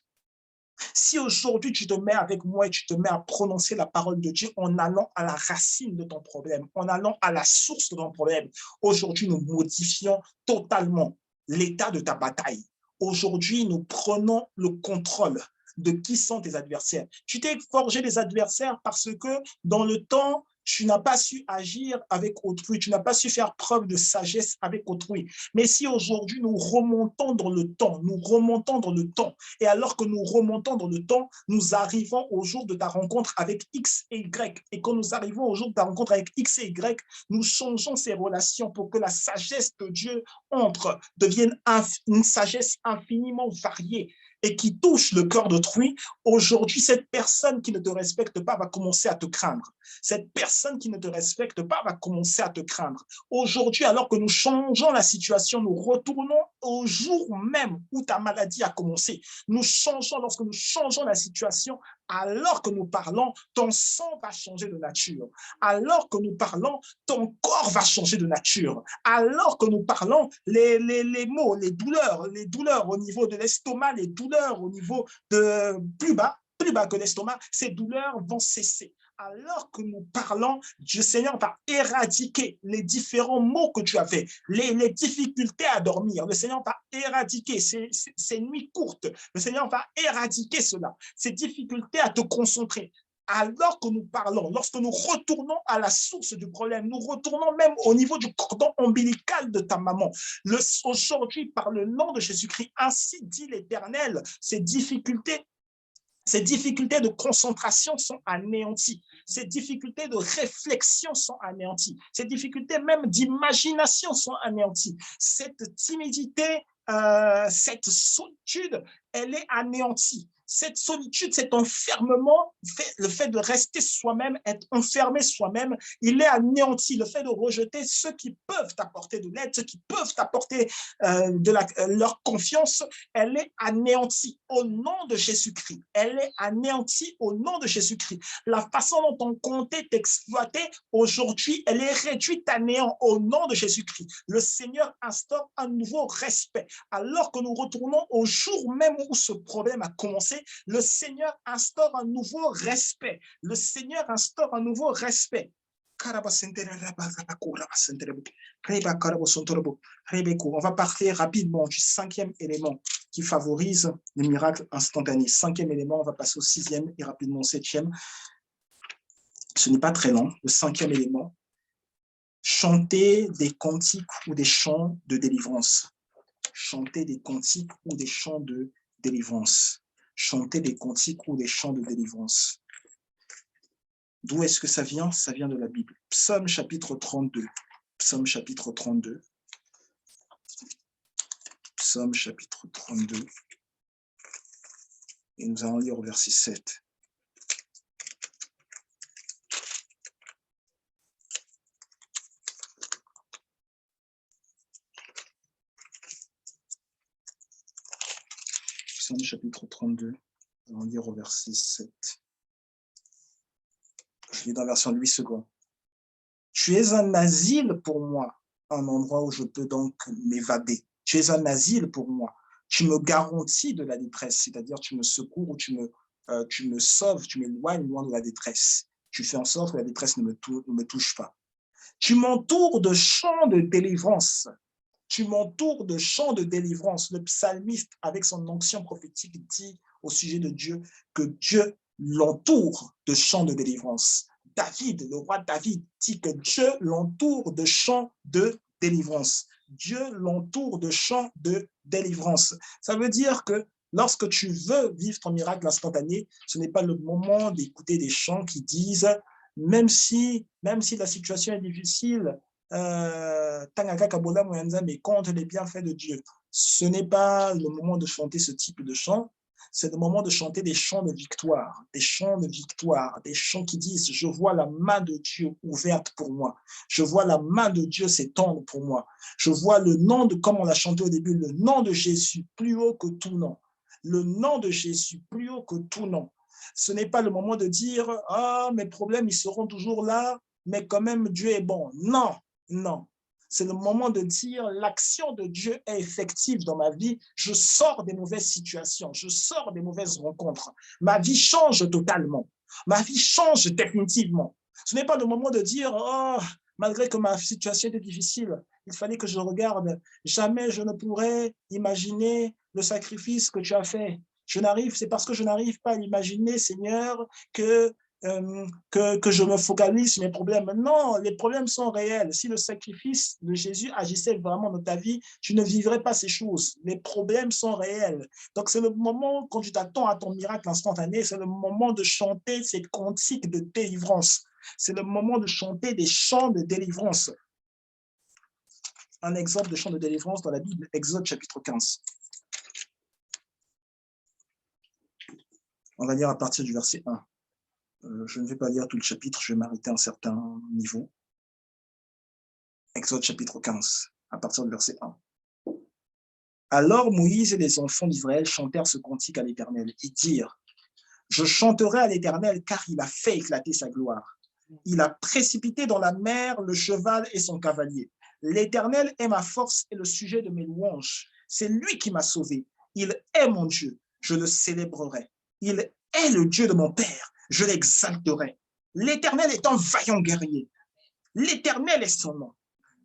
S1: Si aujourd'hui tu te mets avec moi et tu te mets à prononcer la parole de Dieu en allant à la racine de ton problème, en allant à la source de ton problème, aujourd'hui nous modifions totalement l'état de ta bataille. Aujourd'hui, nous prenons le contrôle de qui sont tes adversaires. Tu t'es forgé des adversaires parce que dans le temps, tu n'as pas su agir avec autrui, tu n'as pas su faire preuve de sagesse avec autrui. Mais si aujourd'hui nous remontons dans le temps, nous remontons dans le temps, et alors que nous remontons dans le temps, nous arrivons au jour de ta rencontre avec X et Y. Et quand nous arrivons au jour de ta rencontre avec X et Y, nous changeons ces relations pour que la sagesse de Dieu entre, devienne une sagesse infiniment variée et qui touche le cœur d'autrui. Aujourd'hui, cette personne qui ne te respecte pas va commencer à te craindre. Cette personne qui ne te respecte pas va commencer à te craindre. Aujourd'hui, alors que nous changeons la situation, nous retournons au jour même où ta maladie a commencé. Nous changeons, lorsque nous changeons la situation, alors que nous parlons, ton sang va changer de nature. Alors que nous parlons, ton corps va changer de nature. Alors que nous parlons, les maux, les douleurs au niveau de l'estomac, les douleurs au niveau de plus bas que l'estomac, ces douleurs vont cesser. Alors que nous parlons, Dieu Seigneur va éradiquer les différents maux que tu avais, les difficultés à dormir. Le Seigneur va éradiquer ces nuits courtes. Le Seigneur va éradiquer cela, ces difficultés à te concentrer. Alors que nous parlons, lorsque nous retournons à la source du problème, nous retournons même au niveau du cordon ombilical de ta maman. Aujourd'hui, par le nom de Jésus-Christ, ainsi dit l'Éternel, ces difficultés de concentration sont anéanties. Ces difficultés de réflexion sont anéanties. Ces difficultés même d'imagination sont anéanties. Cette timidité, cette solitude, elle est anéantie. Cette solitude, cet enfermement, le fait de rester soi-même, être enfermé soi-même, il est anéanti. Le fait de rejeter ceux qui peuvent t'apporter de l'aide, ceux qui peuvent t'apporter leur confiance, elle est anéantie au nom de Jésus-Christ. Elle est anéantie au nom de Jésus-Christ. La façon dont on comptait t'exploiter, aujourd'hui, elle est réduite à néant au nom de Jésus-Christ. Le Seigneur instaure un nouveau respect. Alors que nous retournons au jour même où ce problème a commencé, le Seigneur instaure un nouveau respect. Le Seigneur instaure un nouveau respect. On va partir rapidement du 5e élément qui favorise les miracles instantanés. 5e élément, on va passer au 6e et rapidement au 7e. Ce n'est pas très long. Le 5e élément, chanter des cantiques ou des chants de délivrance. Chanter des cantiques ou des chants de délivrance. Chanter des cantiques ou des chants de délivrance. D'où est-ce que ça vient? Ça vient de la Bible. Psaume chapitre 32. Psaume chapitre 32. Psaume chapitre 32. Et nous allons lire au verset 7. Psaume chapitre 32. Nous allons lire au verset 7. Je lis dans la version de 8 secondes. Tu es un asile pour moi, un endroit où je peux donc m'évader. Tu es un asile pour moi. Tu me garantis de la détresse, c'est-à-dire tu me secours ou tu me sauves, tu m'éloignes loin de la détresse. Tu fais en sorte que la détresse ne me touche pas. Tu m'entoures de chants de délivrance. Tu m'entoures de chants de délivrance. Le psalmiste, avec son onction prophétique, dit au sujet de Dieu que Dieu l'entoure de chants de délivrance. David, le roi David, dit que Dieu l'entoure de chants de délivrance. Dieu l'entoure de chants de délivrance. Ça veut dire que lorsque tu veux vivre ton miracle instantané, ce n'est pas le moment d'écouter des chants qui disent même si la situation est difficile, mais contre les bienfaits de Dieu. Ce n'est pas le moment de chanter ce type de chant, c'est le moment de chanter des chants de victoire, des chants de victoire, des chants qui disent « Je vois la main de Dieu ouverte pour moi, je vois la main de Dieu s'étendre pour moi, je vois le nom de, comme on l'a chanté au début, le nom de Jésus plus haut que tout nom, le nom de Jésus plus haut que tout nom. » Ce n'est pas le moment de dire « Ah, mes problèmes, ils seront toujours là, mais quand même, Dieu est bon. » Non, non. C'est le moment de dire l'action de Dieu est effective dans ma vie. Je sors des mauvaises situations, je sors des mauvaises rencontres. Ma vie change totalement. Ma vie change définitivement. Ce n'est pas le moment de dire, oh, malgré que ma situation était difficile, il fallait que je regarde. Jamais je ne pourrais imaginer le sacrifice que tu as fait. C'est parce que je n'arrive pas à l'imaginer, Seigneur, que je me focalise sur mes problèmes. Non, les problèmes sont réels. Si le sacrifice de Jésus agissait vraiment dans ta vie, tu ne vivrais pas ces choses. Les problèmes sont réels. Donc, c'est le moment, quand tu t'attends à ton miracle instantané, c'est le moment de chanter ces cantiques de délivrance. C'est le moment de chanter des chants de délivrance. Un exemple de chant de délivrance dans la Bible, Exode chapitre 15. On va lire à partir du verset 1. Je ne vais pas lire tout le chapitre, je vais m'arrêter à un certain niveau. Exode chapitre 15, à partir du verset 1. Alors Moïse et les enfants d'Israël chantèrent ce cantique à l'Éternel. Ils dirent, je chanterai à l'Éternel car il a fait éclater sa gloire. Il a précipité dans la mer le cheval et son cavalier. L'Éternel est ma force et le sujet de mes louanges. C'est lui qui m'a sauvé. Il est mon Dieu. Je le célébrerai. Il est le Dieu de mon Père. Je l'exalterai. L'Éternel est un vaillant guerrier. L'Éternel est son nom.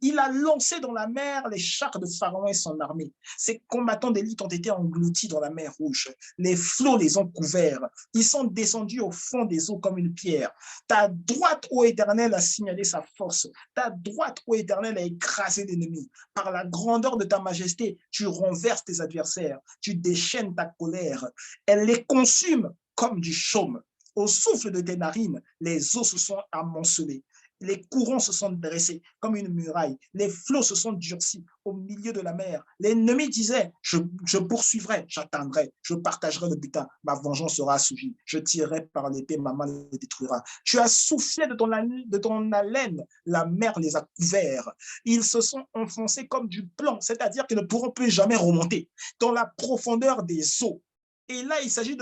S1: Il a lancé dans la mer les chars de Pharaon et son armée. Ses combattants d'élite ont été engloutis dans la mer Rouge. Les flots les ont couverts. Ils sont descendus au fond des eaux comme une pierre. Ta droite, ô Éternel, a signalé sa force. Ta droite, ô Éternel, a écrasé l'ennemi. Par la grandeur de ta majesté, tu renverses tes adversaires. Tu déchaînes ta colère. Elle les consume comme du chaume. Au souffle de tes narines, les eaux se sont amoncelées. Les courants se sont dressés comme une muraille. Les flots se sont durcis au milieu de la mer. L'ennemi disait, je poursuivrai, j'atteindrai, je partagerai le butin. Ma vengeance sera assouvie. Je tirerai par l'épée, ma main les détruira. Tu as soufflé de ton haleine, la mer les a couverts. Ils se sont enfoncés comme du plomb, c'est-à-dire qu'ils ne pourront plus jamais remonter dans la profondeur des eaux. Et là, il s'agit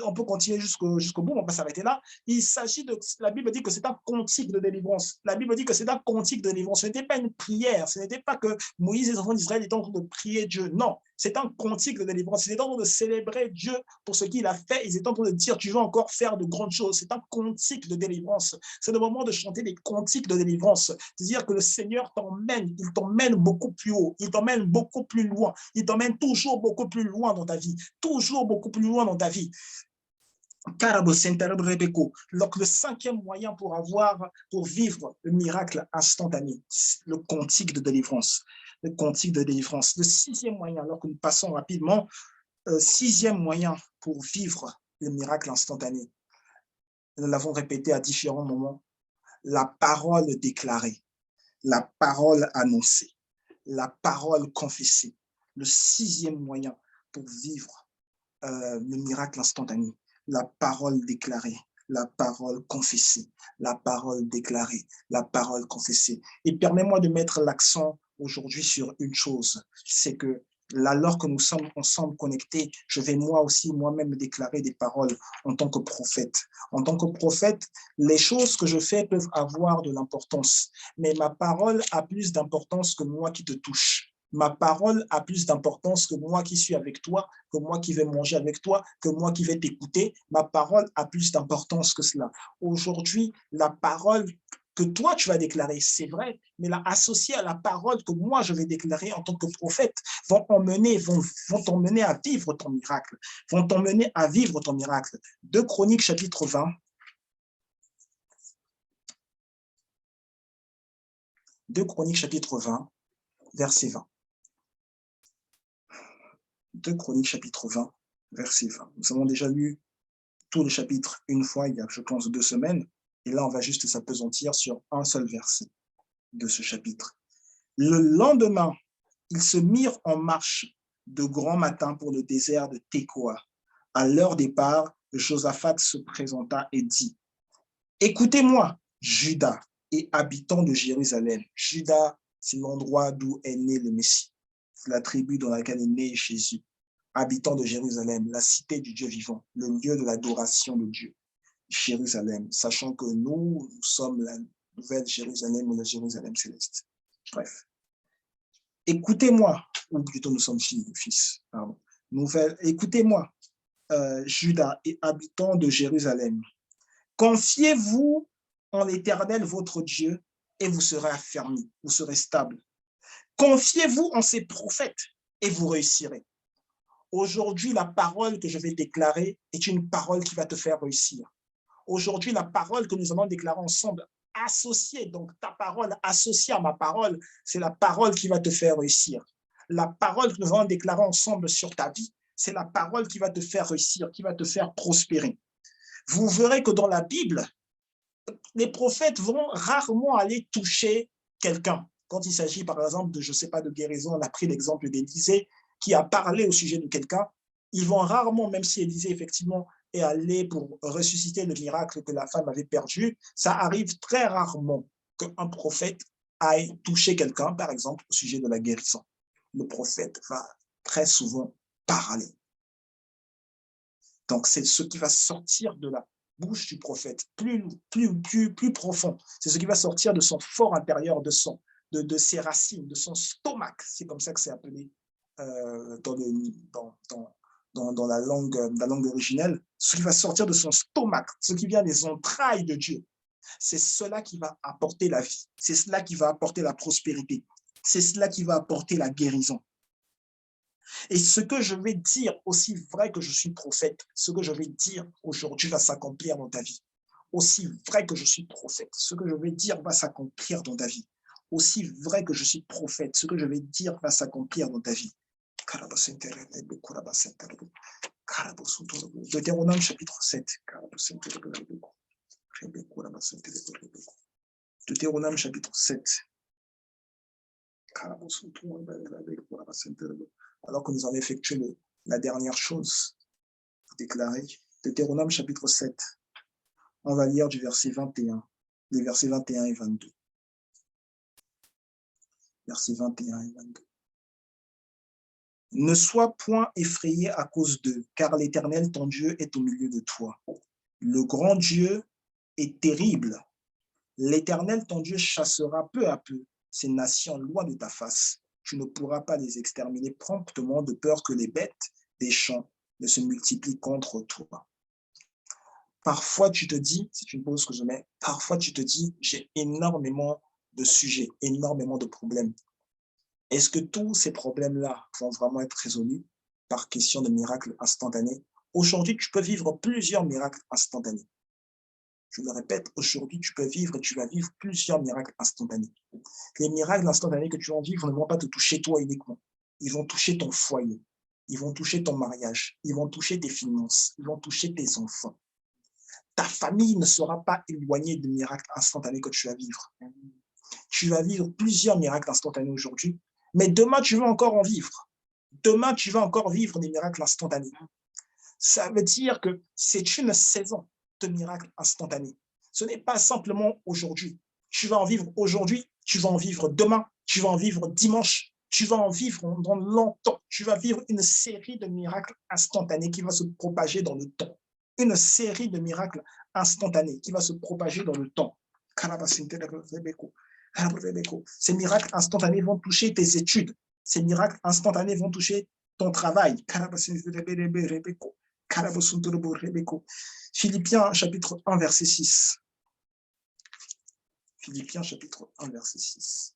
S1: on peut continuer jusqu'au bout, on va s'arrêter là. Il s'agit la Bible dit que c'est un cantique de délivrance. La Bible dit que c'est un cantique de délivrance. Ce n'était pas une prière. Ce n'était pas que Moïse et les enfants d'Israël étaient en train de prier Dieu. Non, c'est un cantique de délivrance. Ils étaient en train de célébrer Dieu pour ce qu'il a fait. Ils étaient en train de dire, tu vas encore faire de grandes choses. C'est un cantique de délivrance. C'est le moment de chanter des cantiques de délivrance. C'est-à-dire que le Seigneur t'emmène. Il t'emmène beaucoup plus haut. Il t'emmène beaucoup plus loin. Il t'emmène toujours beaucoup plus loin dans ta vie. Toujours beaucoup plus loin dans ta vie. Donc, le cinquième moyen pour vivre le miracle instantané, le cantique de délivrance. Le cantique de délivrance. Le sixième moyen, alors que nous passons rapidement, sixième moyen pour vivre le miracle instantané. Nous l'avons répété à différents moments. La parole déclarée, la parole annoncée, la parole confessée. Le sixième moyen pour vivre le miracle instantané. La parole déclarée, la parole confessée, la parole déclarée, la parole confessée. Et permets-moi de mettre l'accent aujourd'hui sur une chose, c'est que alors que nous sommes ensemble connectés, je vais moi-même déclarer des paroles en tant que prophète. En tant que prophète, les choses que je fais peuvent avoir de l'importance, mais ma parole a plus d'importance que moi qui te touche. Ma parole a plus d'importance que moi qui suis avec toi, que moi qui vais manger avec toi, que moi qui vais t'écouter. Ma parole a plus d'importance que cela. Aujourd'hui, la parole que toi tu vas déclarer, c'est vrai, mais la associée à la parole que moi je vais déclarer en tant que prophète vont t'emmener à vivre ton miracle, vont t'emmener à vivre ton miracle. 2 Chroniques chapitre 20. 2 Chroniques chapitre 20, verset 20. 2 Chroniques chapitre 20, verset 20. Nous avons déjà lu tout le chapitre une fois, il y a, je pense, 2 semaines. Et là, on va juste s'appesantir sur un seul verset de ce chapitre. Le lendemain, ils se mirent en marche de grand matin pour le désert de Tekoa. À leur départ, Josaphat se présenta et dit, « Écoutez-moi, Juda et habitants de Jérusalem. » Juda, c'est l'endroit d'où est né le Messie. C'est la tribu dans laquelle est né Jésus. Habitants de Jérusalem, la cité du Dieu vivant, le lieu de l'adoration de Dieu. Jérusalem, sachant que nous sommes la nouvelle Jérusalem ou la Jérusalem céleste. Bref. écoutez-moi, ou plutôt nous sommes fils, pardon. Écoutez-moi, Judas et habitants de Jérusalem. Confiez-vous en l'Éternel, votre Dieu, et vous serez affermis, vous serez stable. Confiez-vous en ses prophètes et vous réussirez. Aujourd'hui, la parole que je vais déclarer est une parole qui va te faire réussir. Aujourd'hui, la parole que nous allons déclarer ensemble, associée, donc ta parole associée à ma parole, c'est la parole qui va te faire réussir. La parole que nous allons déclarer ensemble sur ta vie, c'est la parole qui va te faire réussir, qui va te faire prospérer. Vous verrez que dans la Bible, les prophètes vont rarement aller toucher quelqu'un. Quand il s'agit, par exemple, de, je ne sais pas, de guérison, on a pris l'exemple d'Élisée qui a parlé au sujet de quelqu'un. Ils vont rarement, même si Élisée, effectivement, est allé pour ressusciter le miracle que la femme avait perdu, ça arrive très rarement qu'un prophète aille toucher quelqu'un, par exemple, au sujet de la guérison. Le prophète va très souvent parler. Donc, c'est ce qui va sortir de la bouche du prophète, plus profond. C'est ce qui va sortir de son fort intérieur, de ses racines, de son stomac. C'est comme ça que c'est appelé dans la langue originelle. Ce qui va sortir de son stomac, ce qui vient des entrailles de Dieu. C'est cela qui va apporter la vie. C'est cela qui va apporter la prospérité. C'est cela qui va apporter la guérison. Et ce que je vais dire, aussi vrai que je suis prophète, ce que je vais dire aujourd'hui va s'accomplir dans ta vie. Aussi vrai que je suis prophète, ce que je vais dire va s'accomplir dans ta vie. Aussi vrai que je suis prophète, ce que je vais dire va s'accomplir dans ta vie. Deutéronome chapitre 7. Deutéronome chapitre 7. Alors que nous avons effectué la dernière chose déclarée, Deutéronome chapitre 7, on va lire du verset 21, les versets 21 et 22. Versets 21 et 22. Ne sois point effrayé à cause d'eux, car l'Éternel, ton Dieu, est au milieu de toi. Le grand Dieu est terrible. L'Éternel, ton Dieu, chassera peu à peu ces nations loin de ta face. Tu ne pourras pas les exterminer promptement de peur que les bêtes des champs ne se multiplient contre toi. Parfois, tu te dis, c'est une pause que je mets, parfois tu te dis, j'ai énormément de sujets, énormément de problèmes. Est-ce que tous ces problèmes-là vont vraiment être résolus par question de miracles instantanés? Aujourd'hui, tu peux vivre plusieurs miracles instantanés. Je le répète, aujourd'hui, tu peux vivre et tu vas vivre plusieurs miracles instantanés. Les miracles instantanés que tu vas vivre ne vont pas te toucher toi uniquement. Ils vont toucher ton foyer. Ils vont toucher ton mariage. Ils vont toucher tes finances. Ils vont toucher tes enfants. Ta famille ne sera pas éloignée des miracles instantanés que tu vas vivre. Tu vas vivre plusieurs miracles instantanés aujourd'hui, mais demain, tu vas encore en vivre. Demain, tu vas encore vivre des miracles instantanés. Ça veut dire que c'est une saison de miracles instantanés. Ce n'est pas simplement aujourd'hui. Tu vas en vivre aujourd'hui, tu vas en vivre demain, tu vas en vivre dimanche, tu vas en vivre dans longtemps. Tu vas vivre une série de miracles instantanés qui va se propager dans le temps. Une série de miracles instantanés qui va se propager dans le temps. Ces miracles instantanés vont toucher tes études. Ces miracles instantanés vont toucher ton travail. Philippiens chapitre 1, verset 6. Philippiens chapitre 1, verset 6.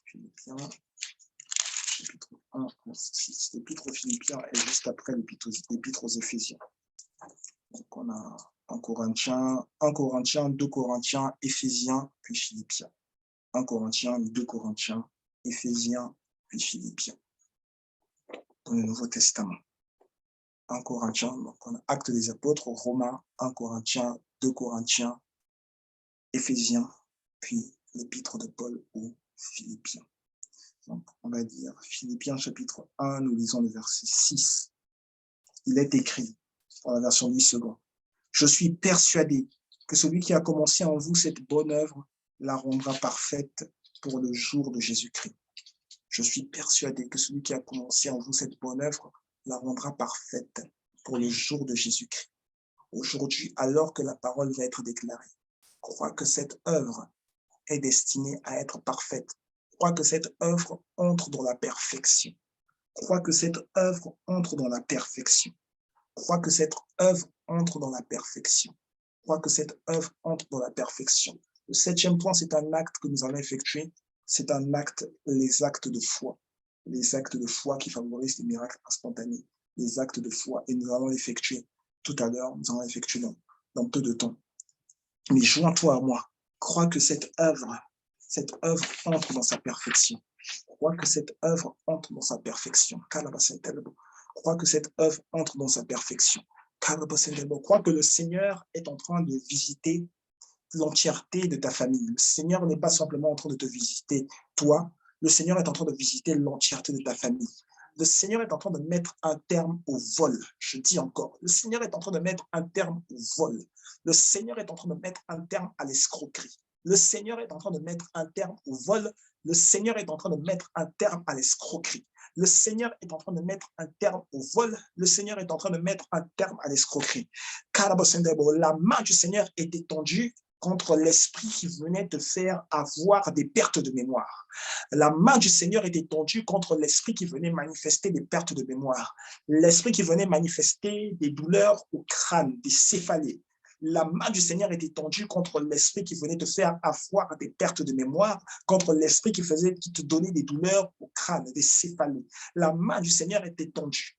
S1: Philippiens chapitre 1, verset 6. L'épître aux Philippiens est juste après l'épître aux Éphésiens. Donc on a 1 Corinthiens, 2 Corinthiens, Éphésiens, puis Philippiens. 1 Corinthiens, 2 Corinthiens, Éphésiens, puis Philippiens. Dans le Nouveau Testament. 1 Corinthiens, donc on a Actes des Apôtres, Romains, 1 Corinthiens, 2 Corinthiens, Éphésiens, puis l'épître de Paul aux Philippiens. Donc on va dire Philippiens chapitre 1, nous lisons le verset 6. Il est écrit, dans la version 8 secondes, « Je suis persuadé que celui qui a commencé en vous cette bonne œuvre la rendra parfaite pour le jour de Jésus-Christ. Je suis persuadé que celui qui a commencé en vous cette bonne œuvre la rendra parfaite pour le jour de Jésus-Christ. Aujourd'hui, alors que la parole va être déclarée, crois que cette œuvre est destinée à être parfaite. Crois que cette œuvre entre dans la perfection. Crois que cette œuvre entre dans la perfection. Crois que cette œuvre entre dans la perfection. Crois que cette œuvre entre dans la perfection. Le 7e point, c'est un acte que nous allons effectuer. C'est un acte, les actes de foi. Les actes de foi qui favorisent les miracles instantanés. Les actes de foi. Et nous allons l'effectuer tout à l'heure. Nous allons l'effectuer dans peu de temps. Mais joins-toi à moi. Crois que cette œuvre entre dans sa perfection. Crois que cette œuvre entre dans sa perfection. Crois que cette œuvre entre dans sa perfection. Crois que le Seigneur est en train de visiter l'entièreté de ta famille. Le Seigneur n'est pas simplement en train de te visiter toi, le Seigneur est en train de visiter l'entièreté de ta famille. Le Seigneur est en train de mettre un terme au vol. Je dis encore, le Seigneur est en train de mettre un terme au vol. Le Seigneur est en train de mettre un terme à l'escroquerie. Le Seigneur est en train de mettre un terme au vol. Le Seigneur est en train de mettre un terme à l'escroquerie. Le Seigneur est en train de mettre un terme au vol. Le Seigneur est en train de mettre un terme à l'escroquerie. La main du Seigneur est étendue contre l'esprit qui venait te faire avoir des pertes de mémoire. La main du Seigneur est étendue contre l'esprit qui venait manifester des pertes de mémoire. L'esprit qui venait manifester des douleurs au crâne, des céphalées. La main du Seigneur est étendue contre l'esprit qui venait te faire avoir des pertes de mémoire, contre l'esprit qui te donnait des douleurs au crâne, des céphalées. La main du Seigneur est étendue.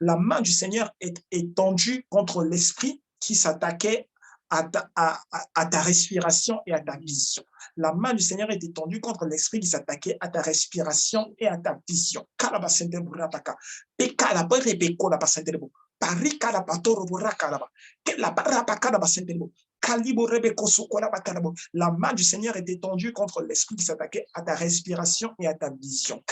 S1: La main du Seigneur est étendue contre l'esprit qui s'attaquait à ta respiration et à ta vision. La main du Seigneur est étendue contre l'esprit qui s'attaquait à ta respiration et à ta vision. La main du Seigneur est étendue contre l'esprit qui s'attaquait à ta respiration et à ta vision.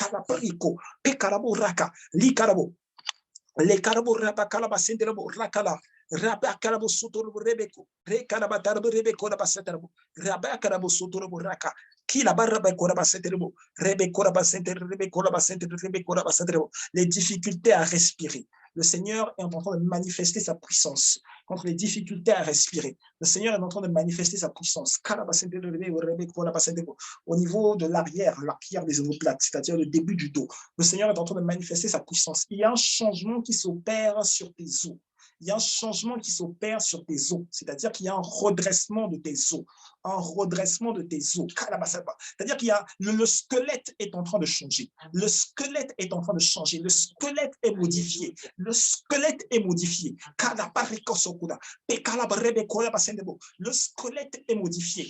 S1: Les carabo rapa kalaba senderabo rakala raba kalabo sotoro rebeko re kalaba tarbo rebeko raba senderabo raba kalabo sotoro raka kila baraba koraba senderabo rebeko raba senderabo rebeko raba senderabo rebeko raba senderabo. Les difficultés à respirer. Le Seigneur est en train de manifester sa puissance contre les difficultés à respirer. Le Seigneur est en train de manifester sa puissance au niveau de l'arrière des omoplates, c'est-à-dire le début du dos. Le Seigneur est en train de manifester sa puissance. Il y a un changement qui s'opère sur tes os. Il y a un changement qui s'opère sur tes os, c'est-à-dire qu'il y a un redressement de tes os, un redressement de tes os. C'est-à-dire qu'il y a le squelette est en train de changer. Le squelette est en train de changer. Le squelette est modifié. Le squelette est modifié. Le squelette est modifié.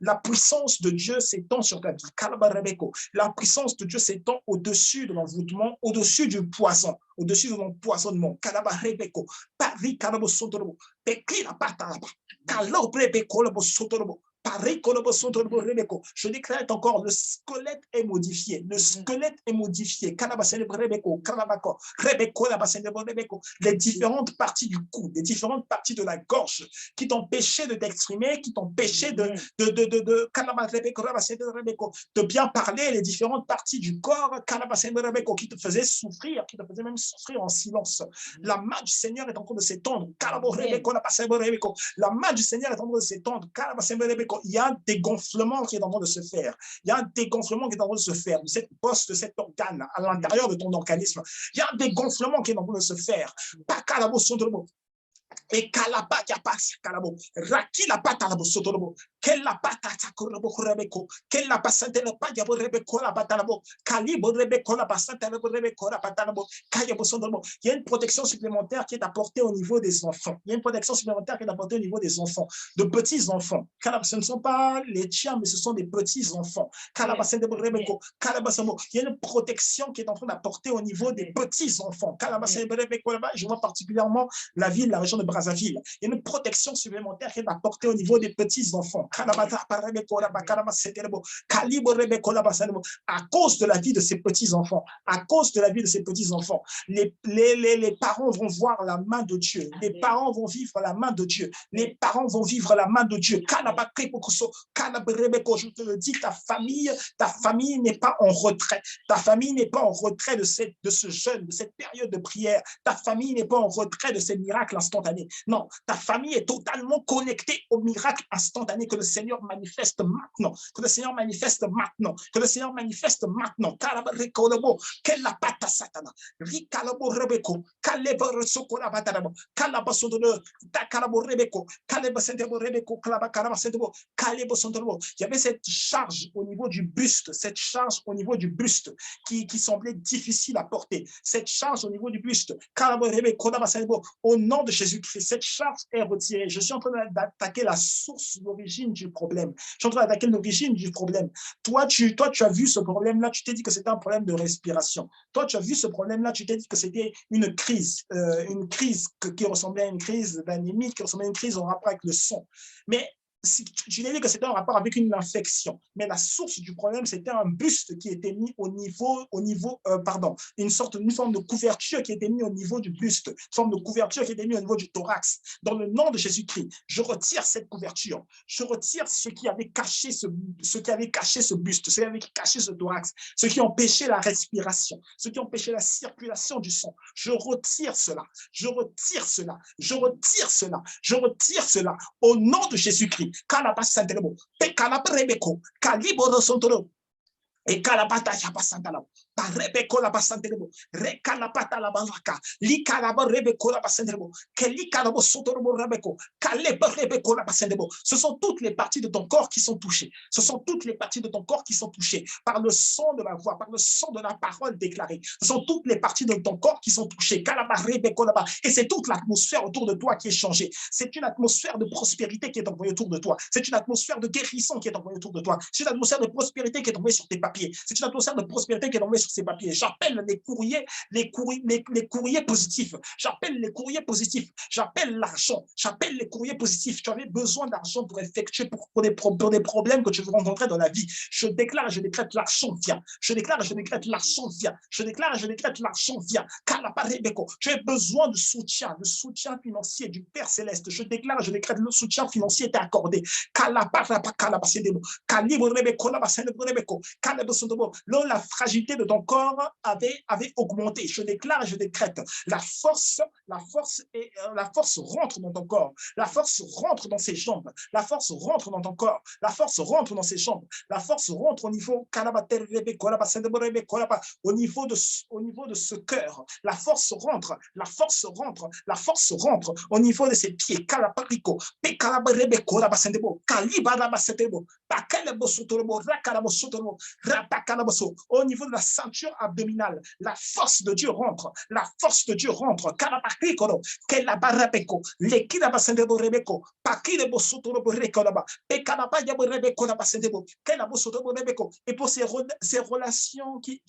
S1: La puissance de Dieu s'étend sur ta vie. La puissance de Dieu s'étend au-dessus de l'envoûtement, au-dessus du poison, au-dessus de l'empoisonnement. Je déclare encore, le squelette est modifié. Le squelette est modifié. Les différentes parties du cou, les différentes parties de la gorge qui t'empêchaient de t'exprimer, qui t'empêchaient de bien parler, les différentes parties du corps qui te faisaient souffrir, qui te faisaient même souffrir en silence. La main du Seigneur est en train de s'étendre. La main du Seigneur est en train de s'étendre. Il y a un dégonflement qui est en train de se faire. Il y a un dégonflement qui est en train de se faire de cette poste, de cet organe à l'intérieur de ton organisme. Il y a un dégonflement qui est en train de se faire. Et kalaba yapasa kalabo raki la pata la bosotorobo kella pata takorobo rebeko kella pasante la paya rebeko la batalabo kalibo rebeko la pasante la rebeko la batalabo kaya bosotorobo. Il y a une protection supplémentaire qui est apportée au niveau des enfants. Il y a une protection supplémentaire qui est apportée au niveau des enfants, de petits enfants. Ce ne sont pas les tiens, mais ce sont des petits enfants. Il y a une protection qui est en train d'apporter au niveau des petits enfants. Je vois particulièrement la ville, la région région de Brazzaville. Il y a une protection supplémentaire qui est apportée au niveau des petits-enfants. À cause de la vie de ces petits-enfants, à cause de la vie de ces petits-enfants, les parents vont voir la main de Dieu. Les parents vont vivre la main de Dieu. Les parents vont vivre la main de Dieu. Je te le dis, ta famille n'est pas en retrait. Ta famille n'est pas en retrait de ce jeûne, de cette période de prière. Ta famille n'est pas en retrait de ces miracles instantanés. Non, ta famille est totalement connectée au miracle instantané que le Seigneur manifeste maintenant. Que le Seigneur manifeste maintenant. Que le Seigneur manifeste maintenant. Il y avait cette charge au niveau du buste, qui semblait difficile à porter. Cette charge au niveau du buste, au nom de Jésus-Christ, cette charge est retirée. Je suis en train d'attaquer la source, l'origine du problème. Je suis en train d'attaquer l'origine du problème. Toi, tu as vu ce problème-là, tu t'es dit que c'était un problème de respiration. Toi, tu as vu ce problème-là, tu t'es dit que c'était une crise qui ressemblait à une crise d'anémie, qui ressemblait à une crise en rapport avec le son. Mais je n'ai dit que c'était en rapport avec une infection, mais la source du problème, c'était un buste qui était mis une forme de couverture qui était mise au niveau du buste, une forme de couverture qui était mise au niveau du thorax. Dans le nom de Jésus-Christ, je retire cette couverture, je retire ce qui avait caché ce buste, ce qui avait caché ce thorax, ce qui empêchait la respiration, ce qui empêchait la circulation du sang. Je retire cela, je retire cela, je retire cela, je retire cela au nom de Jésus-Christ. Kalabasantelo, Pekalabrebeko, Kaliboro Sontoro, et Kalabata Chapasantala. Rebeko la basantelebo, rekalapata la balaka, likalabo rebeko la basantelebo, kelikalabo sotorobo rebeko, kalebo rebeko la basantelebo. Ce sont toutes les parties de ton corps qui sont touchées. Ce sont toutes les parties de ton corps qui sont touchées par le son de la voix, par le son de la parole déclarée. Ce sont toutes les parties de ton corps qui sont touchées. Kalaba rebeko la ba. Et c'est toute l'atmosphère autour de toi qui est changée. C'est une atmosphère de prospérité qui est envoyée autour de toi. C'est une atmosphère de guérison qui est envoyée autour de toi. C'est une atmosphère de prospérité qui est envoyée sur tes papiers. C'est une atmosphère de prospérité qui est envoyée sur ces papiers. J'appelle les courriers positifs. J'appelle les courriers positifs. J'appelle l'argent. J'appelle les courriers positifs. Tu avais besoin d'argent pour effectuer pour des problèmes que tu veux rencontrer dans la vie. Je déclare, je décrète l'argent vient. Je déclare, je décrète l'argent vient. Je déclare, je décrète l'argent vient. Tu as besoin de soutien financier du Père Céleste. Je déclare, je décrète le soutien financier t'est accordé. La fragilité de ton corps avait augmenté. Je déclare et je décrète. La force rentre dans ton corps. La force rentre dans ses jambes. La force rentre dans ton corps. La force rentre dans ses jambes. La force rentre au niveau de ce cœur. La force rentre. La force rentre. La force rentre au niveau de ses pieds. Au niveau de la ceinture abdominale, la force de Dieu rentre. La force de Dieu rentre. Et pour ces relations qui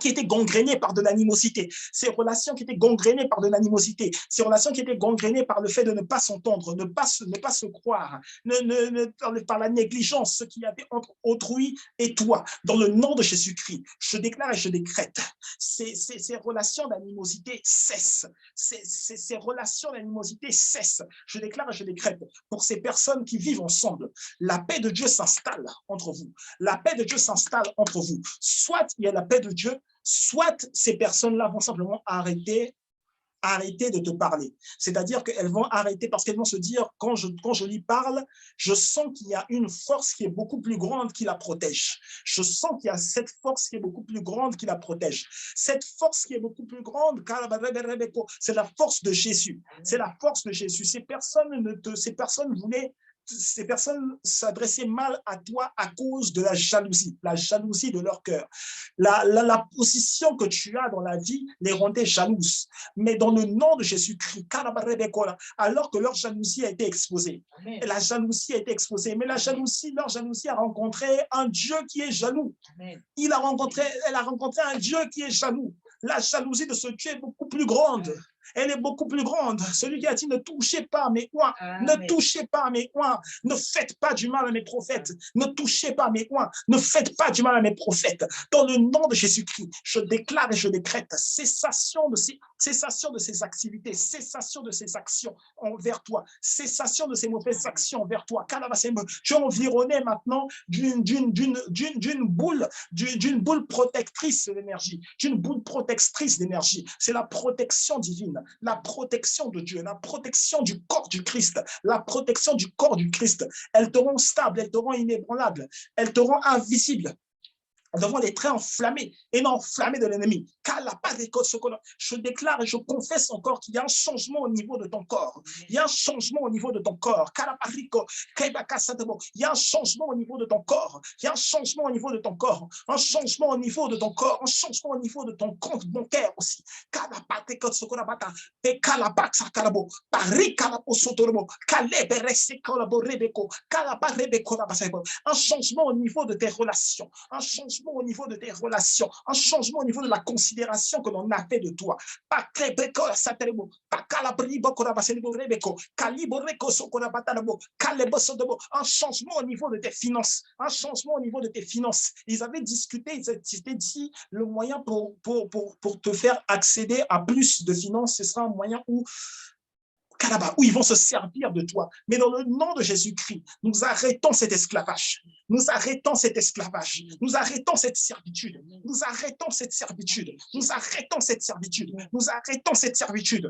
S1: étaient gangrénées par de l'animosité, ces relations qui étaient gangrénées par de l'animosité, ces relations qui étaient gangrénées par le fait de ne pas s'entendre, ne pas se croire, par la négligence, ce qu'il y avait entre autrui et toi. Dans le nom de Jésus-Christ, je déclare et je décrète, ces relations d'animosité cessent. Ces relations d'animosité cessent. Je déclare et je décrète pour ces personnes qui vivent ensemble, la paix de Dieu s'installe entre vous. La paix de Dieu s'installe entre vous. Soit il y a la paix de Dieu, soit ces personnes-là vont simplement arrêter de te parler. C'est-à-dire qu'elles vont arrêter parce qu'elles vont se dire, quand je lui parle, je sens qu'il y a une force qui est beaucoup plus grande qui la protège. Je sens qu'il y a cette force qui est beaucoup plus grande qui la protège. Cette force qui est beaucoup plus grande, c'est la force de Jésus. C'est la force de Jésus. Ces personnes s'adressaient mal à toi à cause de la jalousie de leur cœur. La position que tu as dans la vie les rendait jalouses. Mais dans le nom de Jésus-Christ, alors que leur jalousie a été exposée, et la jalousie a été exposée, mais leur jalousie a rencontré un Dieu qui est jaloux. Elle a rencontré un Dieu qui est jaloux. La jalousie de ce Dieu est beaucoup plus grande. Elle est beaucoup plus grande. Celui qui a dit, ne touchez pas à mes oins, ne touchez pas à mes oins, ne faites pas du mal à mes prophètes, ne touchez pas à mes oins, ne faites pas du mal à mes prophètes. Dans le nom de Jésus-Christ, je déclare et je décrète cessation de ces activités, cessation de ces actions envers toi, cessation de ces mauvaises actions envers toi. Tu es environné maintenant d'une boule protectrice d'énergie, d'une boule protectrice d'énergie. C'est la protection divine, la protection de Dieu, la protection du corps du Christ, la protection du corps du Christ. Elles te rendent stable, elles te rendent inébranlable, elles te rendent invisible devant les traits enflammés et non enflammés de l'ennemi. Je déclare et je confesse encore qu'il y a un changement au niveau de ton corps. Il y a un changement au niveau de ton corps. Il y a un changement au niveau de ton corps. Il y a un changement au niveau de ton corps. Un changement au niveau de ton corps. Un changement au niveau de ton compte bancaire aussi. Un changement au niveau de tes relations. Un changement au niveau de tes relations, un changement au niveau de la considération que l'on a fait de toi. Un changement au niveau de tes finances, un changement au niveau de tes finances. Ils avaient discuté, ils s'étaient dit le moyen pour te faire accéder à plus de finances, ce sera un moyen où ils vont se servir de toi. Mais dans le nom de Jésus-Christ, nous arrêtons cet esclavage. Nous arrêtons cet esclavage. Nous arrêtons cette servitude. Nous arrêtons cette servitude. Nous arrêtons cette servitude. Nous arrêtons cette servitude.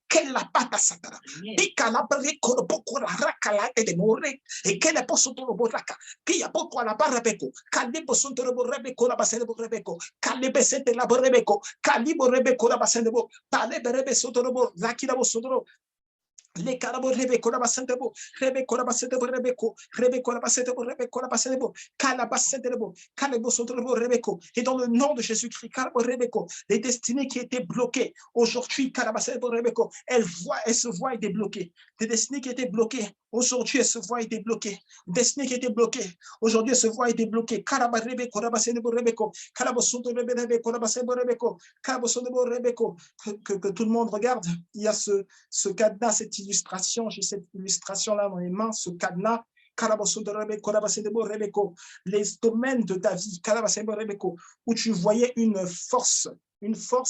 S1: Quelle la pata satana. Pika la breko boko la raka la et de more. Et quelle posso to boraka. Qui a boko la barabeko. Kali posso to rebeko la basene rebeko. Kali besete la rebeko. Kali rebeko la basene bo. Tale berebe soto Zakira Bosodoro. Les carabos Rebeko la Basentebo, Rebeko la Basentebo, Rebeko la Basentebo, Calabasentebo, Calabosodoro Rebeko. Et dans le nom de Jésus-Christ, Calabo Rebeko, les destinées qui étaient bloquées, aujourd'hui, Calabasentebo Rebeko, elles se voient débloquées. Des destinées qui étaient bloquées, aujourd'hui, elles se voient débloquées. Destinées qui étaient bloquées, aujourd'hui, elles se voient débloquées. Calaba Rebeko, la Basentebo Rebeko, Calabosodoro Rebeko, la Basentebo Rebeko, Calabosodoro Rebeko. Que tout le monde regarde, il y a ce cadenas, cette illustration, j'ai cette illustration-là dans les mains, ce cadenas, les domaines de ta vie, où tu voyais une force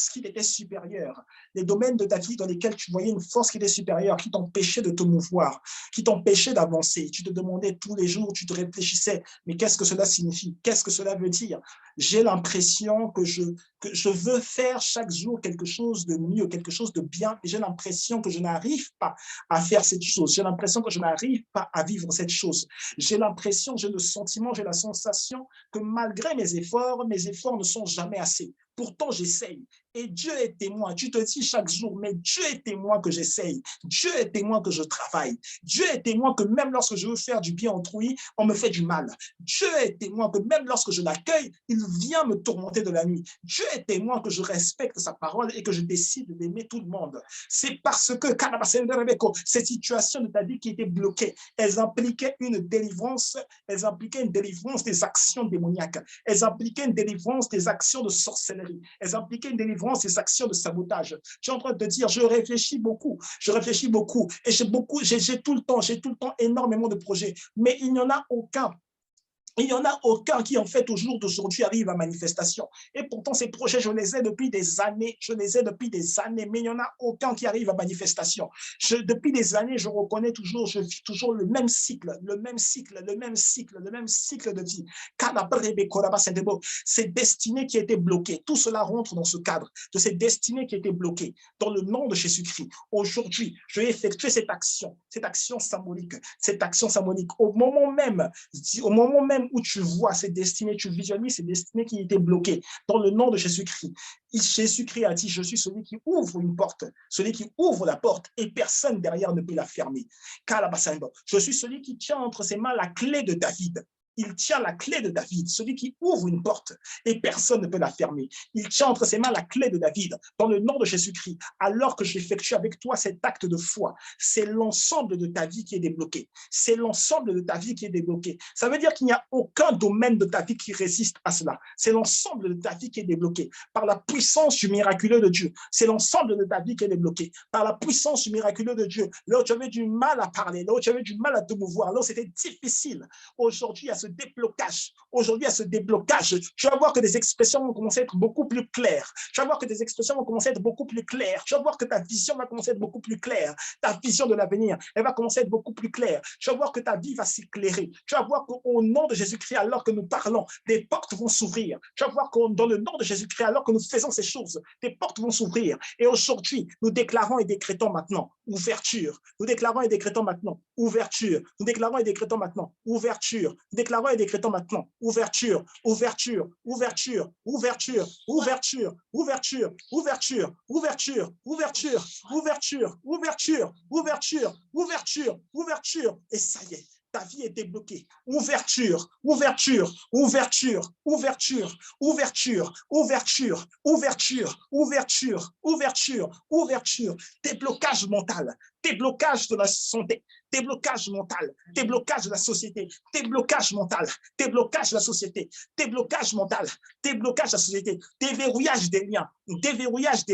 S1: qui était supérieure, les domaines de ta vie dans lesquels tu voyais une force qui était supérieure, qui t'empêchait de te mouvoir, qui t'empêchait d'avancer. Tu te demandais tous les jours, tu te réfléchissais, mais qu'est-ce que cela signifie? Qu'est-ce que cela veut dire? J'ai l'impression que je veux faire chaque jour quelque chose de mieux, quelque chose de bien, et j'ai l'impression que je n'arrive pas à faire cette chose. J'ai l'impression que je n'arrive pas à vivre cette chose. J'ai l'impression, j'ai le sentiment, j'ai la sensation que malgré mes efforts ne sont jamais assez. Pourtant, j'essaye. Et Dieu est témoin. Tu te dis chaque jour, mais Dieu est témoin que j'essaye. Dieu est témoin que je travaille. Dieu est témoin que même lorsque je veux faire du bien autrui, on me fait du mal. Dieu est témoin que même lorsque je l'accueille, il vient me tourmenter de la nuit. Dieu est témoin que je respecte sa parole et que je décide d'aimer tout le monde. C'est parce que ces situations de ta vie qui étaient bloquées, elles impliquaient une délivrance des actions démoniaques. Elles impliquaient une délivrance des actions de sorcellerie. Elles impliquaient une délivrance des actions de sabotage. Tu es en train de te dire, je réfléchis beaucoup et j'ai tout le temps énormément de projets, mais il n'y en a aucun. Il n'y en a aucun qui, en fait, au jour d'aujourd'hui, arrive à manifestation. Et pourtant, ces projets, je les ai depuis des années, mais il n'y en a aucun qui arrive à manifestation. Depuis des années, je reconnais toujours, je vis toujours le même cycle de vie. Ces destinées qui étaient bloquées, tout cela rentre dans ce cadre de ces destinées qui étaient bloquées. Dans le nom de Jésus-Christ, aujourd'hui, je vais effectuer cette action symbolique, au moment même où tu vois ces destinées, tu visualises ces destinées qui étaient bloquées. Dans le nom de Jésus-Christ, Jésus-Christ a dit, je suis celui qui ouvre une porte, celui qui ouvre la porte et personne derrière ne peut la fermer. Je suis celui qui tient entre ses mains la clé de David. Il tient la clé de David, celui qui ouvre une porte et personne ne peut la fermer. Il tient entre ses mains la clé de David, dans le nom de Jésus-Christ. Alors que j'effectue avec toi cet acte de foi, c'est l'ensemble de ta vie qui est débloqué. C'est l'ensemble de ta vie qui est débloqué. Ça veut dire qu'il n'y a aucun domaine de ta vie qui résiste à cela. C'est l'ensemble de ta vie qui est débloqué par la puissance du miraculeux de Dieu. C'est l'ensemble de ta vie qui est débloqué par la puissance du miraculeux de Dieu. Là où tu avais du mal à parler, là où tu avais du mal à te mouvoir, là où c'était difficile, aujourd'hui, il y a ce déblocage. Aujourd'hui, il y a ce déblocage. Tu vas voir que des expressions vont commencer à être beaucoup plus claires. Tu vas voir que des expressions vont commencer à être beaucoup plus claires. Tu vas voir que ta vision va commencer à être beaucoup plus claire. Ta vision de l'avenir, elle va commencer à être beaucoup plus claire. Tu vas voir que ta vie va s'éclairer. Tu vas voir qu'au nom de Jésus-Christ, alors que nous parlons, des portes vont s'ouvrir. Tu vas voir que dans le nom de Jésus-Christ, alors que nous faisons ces choses, des portes vont s'ouvrir. Et aujourd'hui, nous déclarons et décrétons maintenant ouverture. Nous déclarons et décrétons maintenant ouverture. Nous déclarons et décrétons maintenant ouverture. Nous déclarons et décrétons maintenant ouverture, ouverture, ouverture, ouverture, ouverture, ouverture, ouverture, ouverture, ouverture, ouverture, ouverture, ouverture, ouverture, ouverture. Et ça y est. Ta vie est débloquée. Ouverture, ouverture, ouverture, ouverture, ouverture, ouverture, ouverture, ouverture, ouverture, ouverture, déblocage mental, déblocage de la santé, déblocage mental, déblocage de la société, déblocage mental, déblocage de la société, déblocage mental, déblocage de la société, déverrouillage des liens, déblocage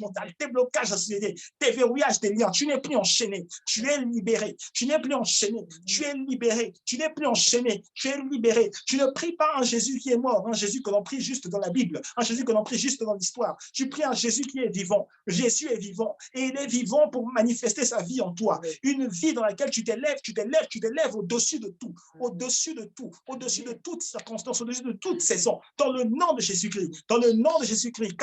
S1: mental, déblocage de la société, déverrouillage des liens. Tu n'es plus enchaîné, tu es libéré, tu n'es plus enchaîné, tu es libéré, tu n'es plus enchaîné, tu es libéré. Tu ne pries pas un Jésus qui est mort, un Jésus que l'on prie juste dans la Bible, un Jésus que l'on prie juste dans l'histoire. Tu pries un Jésus qui est vivant. Jésus est vivant et il est vivant pour manifester sa vie en toi. Une vie dans laquelle tu t'élèves au-dessus de tout, au-dessus de tout, au-dessus de toutes circonstances, au-dessus de toute saison. Dans le nom de Jésus-Christ, dans le nom de Jésus-Christ.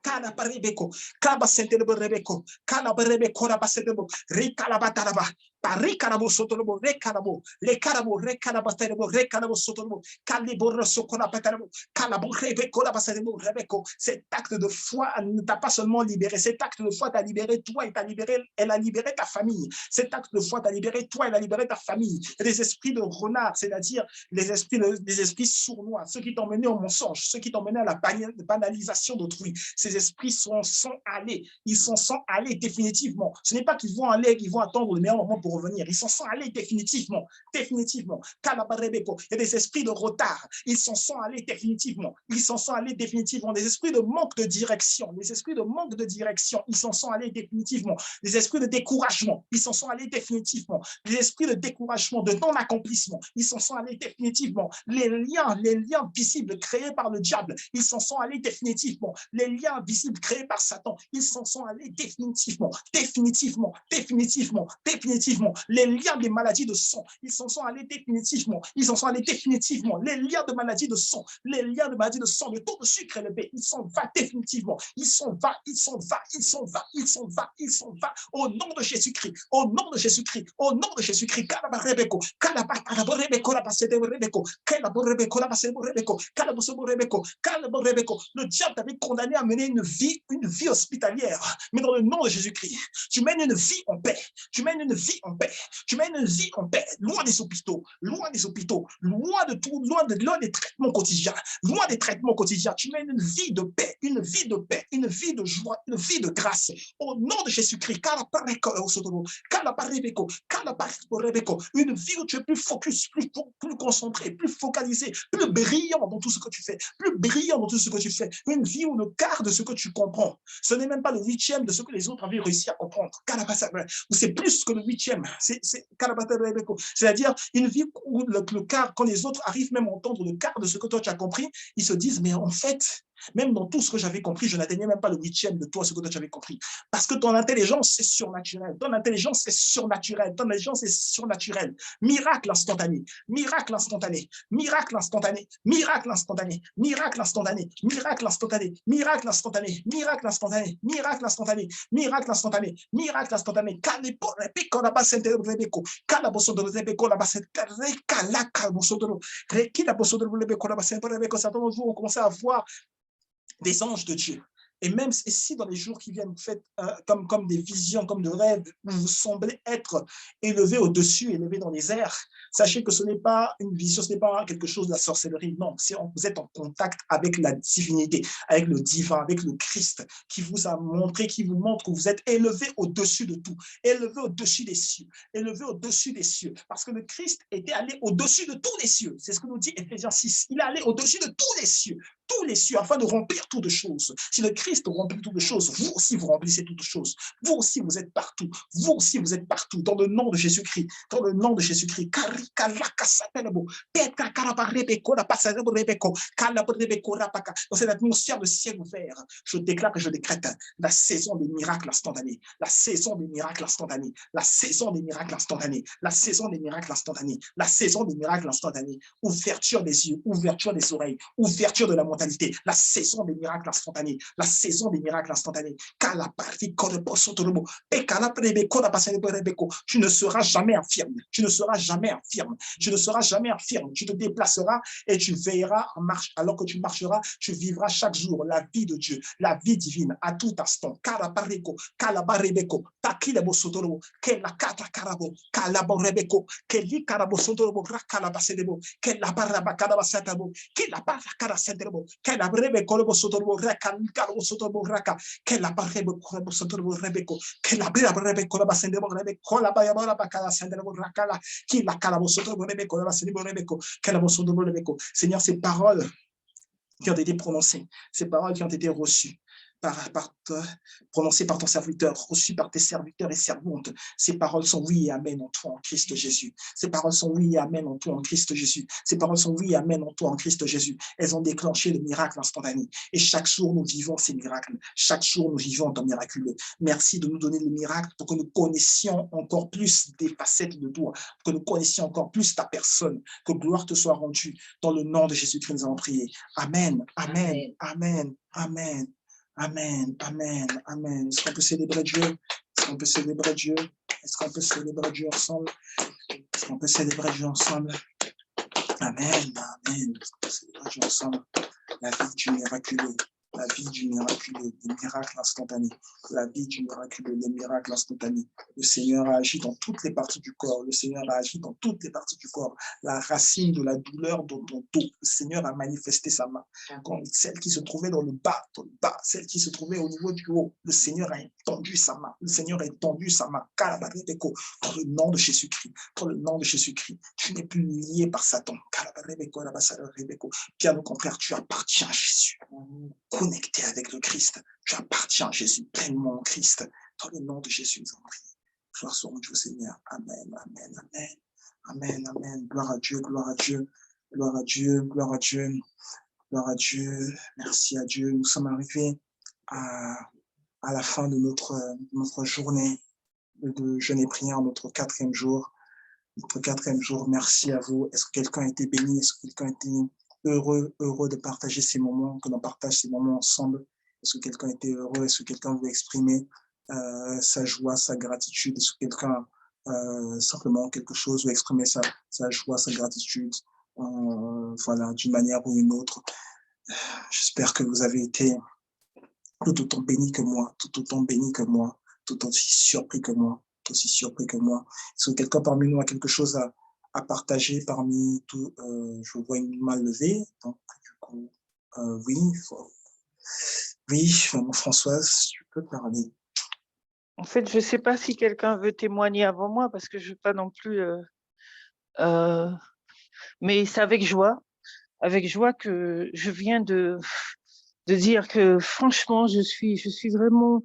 S1: Kana baribeko, kaba sentelebo rebeko, kana barebeko rabasetebo, rikalabataraba, parikarabo sotolobo, rekarabo, rekarabatarebo, rekarabo sotolobo, kaliboro sokorabatarebo, kalabo rebeko rabasetebo, rebeko. Cet acte de foi ne t'a pas seulement libéré, cet acte de foi t'a libéré toi et elle a libéré ta famille. Cet acte de foi t'a libéré toi, elle a libéré ta famille. Les esprits de renard, c'est-à-dire les esprits sournois, ceux qui t'ont mené au mensonge, ceux qui t'ont mené à la banalisation d'autrui. Ces esprits sont allés. Ils sont allés définitivement. Ce n'est pas qu'ils vont aller, qu'ils vont attendre le meilleur moment pour revenir. Ils sont allés définitivement. Définitivement. Il y a des esprits de retard. Ils sont allés définitivement. Ils sont allés définitivement. Des esprits de manque de direction. Des esprits de manque de direction. Ils sont allés définitivement. Des esprits de découragement. Ils sont allés définitivement. Des esprits de découragement, de non-accomplissement. Ils sont allés définitivement. Les liens visibles créés par le diable. Ils sont allés définitivement. Les liens visibles créés par Satan, ils s'en sont allés définitivement, définitivement, définitivement, définitivement. Les liens des maladies de sang, ils s'en sont allés définitivement, ils s'en sont allés définitivement. Les liens de maladies de sang, les liens de maladies de sang, le taux de sucre élevé, ils s'en vont définitivement, ils s'en vont, ils s'en vont, ils s'en vont, ils s'en vont, ils s'en vont. Au nom de Jésus-Christ, au nom de Jésus-Christ, au nom de Jésus-Christ. Le diable t'avait condamné à mener une vie hospitalière. Mais dans le nom de Jésus-Christ, tu mènes une vie en paix. Tu mènes une vie en paix. Tu mènes une vie en paix. Loin des hôpitaux, loin de tout, loin des traitements quotidiens, loin des traitements quotidiens. Tu mènes une vie de paix, une vie de paix, une vie de joie, une vie de grâce. Au nom de Jésus-Christ, une vie où tu es plus focus, plus concentré, plus focalisé, plus brillant dans tout ce que tu fais, plus brillant dans tout ce que tu fais. Une vie où le quart de ce que tu comprends, ce n'est même pas le 8e de ce que les autres avaient réussi à comprendre. Ou c'est plus que le 8e. C'est-à-dire une vie où le quart, quand les autres arrivent même à entendre le quart de ce que toi tu as compris, ils se disent, mais en fait, même dans tout ce que j'avais compris, je n'atteignais même pas le 8e de toi, ce que toi tu avais compris. Parce que ton intelligence, c'est surnaturel. Ton intelligence, c'est surnaturel. Ton intelligence, est surnaturelle. Miracle instantané. Miracle instantané. Miracle instantané. Miracle instantané. Miracle instantané. Miracle instantané. Miracle instantané. Miracle instantané. Miracle instantané. Miracle instantané. Miracle instantané. Certains jours, on commence à voir des anges de Dieu, Et même si dans les jours qui viennent, vous faites comme des visions, comme de rêves, où vous semblez être élevé au-dessus, élevé dans les airs, sachez que ce n'est pas une vision, ce n'est pas quelque chose de la sorcellerie. Non, vous êtes en contact avec la divinité, avec le divin, avec le Christ, qui vous a montré, qui vous montre que vous êtes élevé au-dessus de tout, élevé au-dessus des cieux, élevé au-dessus des cieux. Parce que le Christ était allé au-dessus de tous les cieux. C'est ce que nous dit Éphésiens 6. Il est allé au-dessus de tous les cieux, afin de remplir toutes choses. Si le Christ remplit toutes choses, vous aussi vous remplissez toutes choses. Vous aussi vous êtes partout. Vous aussi vous êtes partout. Dans le nom de Jésus-Christ. Dans le nom de Jésus-Christ. Dans cette atmosphère de ciel ouvert, je déclare que je décrète la saison des miracles instantanés. La saison des miracles instantanés. La saison des miracles instantanés. La saison des miracles instantanés. La saison des miracles instantanés. Ouverture des yeux, ouverture des oreilles, ouverture de la mentalité, la saison des miracles instantanés, la saison des miracles instantanés. Tu ne seras jamais infirme, tu ne seras jamais infirme, tu ne seras jamais infirme, tu te déplaceras et tu veilleras en marche, alors que tu marcheras, tu vivras chaque jour la vie de Dieu, la vie divine à tout instant. Kalabareko, kalabarebeko, takilebo sotorobo, kelakata karabo, kalaborebeko, keli karabo sotorobo, rakalabasedebo, kelabarabakadabasatabo, kelabarakadasedebo, kelabrebe kolobo sotorobo, rakalikalobo sotorobo, raka, kelabarebe kolobo sotorobo, rebeko, kelabrebe kolabasendebo, rebe, kolabayabakadasendebo, rakala, kilakalabo sotorobo, rebe, kolabasendebo, rebeko, kelabo sotorobo, rebeko. Seigneur, ces paroles qui ont été prononcées, ces paroles qui ont été reçues, prononcées par ton serviteur, reçues par tes serviteurs et servantes. Ces paroles sont oui et amen en toi, en Christ Jésus. Ces paroles sont oui et amen en toi, en Christ Jésus. Ces paroles sont oui et amen en toi, en Christ Jésus. Elles ont déclenché le miracle instantané. Et chaque jour, nous vivons ces miracles. Chaque jour, nous vivons ton miraculeux. Merci de nous donner le miracle pour que nous connaissions encore plus des facettes de toi, pour que nous connaissions encore plus ta personne. Que gloire te soit rendue. Dans le nom de Jésus-Christ, nous avons prié. Amen, amen, amen, amen. Amen, amen, amen. Est-ce qu'on peut célébrer Dieu? Est-ce qu'on peut célébrer Dieu? Est-ce qu'on peut célébrer Dieu ensemble? Est-ce qu'on peut célébrer Dieu ensemble? Amen, amen. Est-ce qu'on peut célébrer Dieu ensemble? La vie du miraculeux. La vie du miraculeux, les miracles instantanés. La vie du miraculeux, les miracles instantanés. Le Seigneur a agi dans toutes les parties du corps. Le Seigneur a agi dans toutes les parties du corps. La racine de la douleur dans ton dos. Le Seigneur a manifesté sa main. Celle qui se trouvait dans le bas, celle qui se trouvait au niveau du haut. Le Seigneur a étendu sa main. Le Seigneur a étendu sa main. Dans le nom de Jésus-Christ. Dans le nom de Jésus-Christ. Tu n'es plus lié par Satan. Bien au contraire, tu appartiens à Jésus. Connecté avec le Christ. Tu appartiens à Jésus pleinement en Christ. Dans le nom de Jésus, nous en prions. Gloire soit rendue au Seigneur. Amen, amen, amen. Amen, amen. Gloire à Dieu, gloire à Dieu. Gloire à Dieu, gloire à Dieu. Gloire à Dieu. Merci à Dieu. Nous sommes arrivés à la fin de notre journée de jeûne et prière, notre quatrième jour. Notre quatrième jour, merci à vous. Est-ce que quelqu'un a été béni? Est-ce que quelqu'un a été heureux de partager ces moments, que l'on partage ces moments ensemble? Est-ce que quelqu'un a été heureux? Est-ce que quelqu'un veut exprimer sa joie, sa gratitude? Est-ce que quelqu'un simplement quelque chose veut exprimer sa joie, sa gratitude, voilà, d'une manière ou une autre? J'espère que vous avez été tout autant béni que moi, tout autant béni que moi, tout aussi surpris que moi, tout aussi surpris que moi. Est-ce que quelqu'un parmi nous a quelque chose à partager parmi tout? Je vois une main levée, donc du coup, oui, oui, Françoise, tu peux parler.
S2: En fait, je ne sais pas si quelqu'un veut témoigner avant moi, parce que je ne veux pas non plus... mais c'est avec joie que je viens de dire que franchement, je suis vraiment...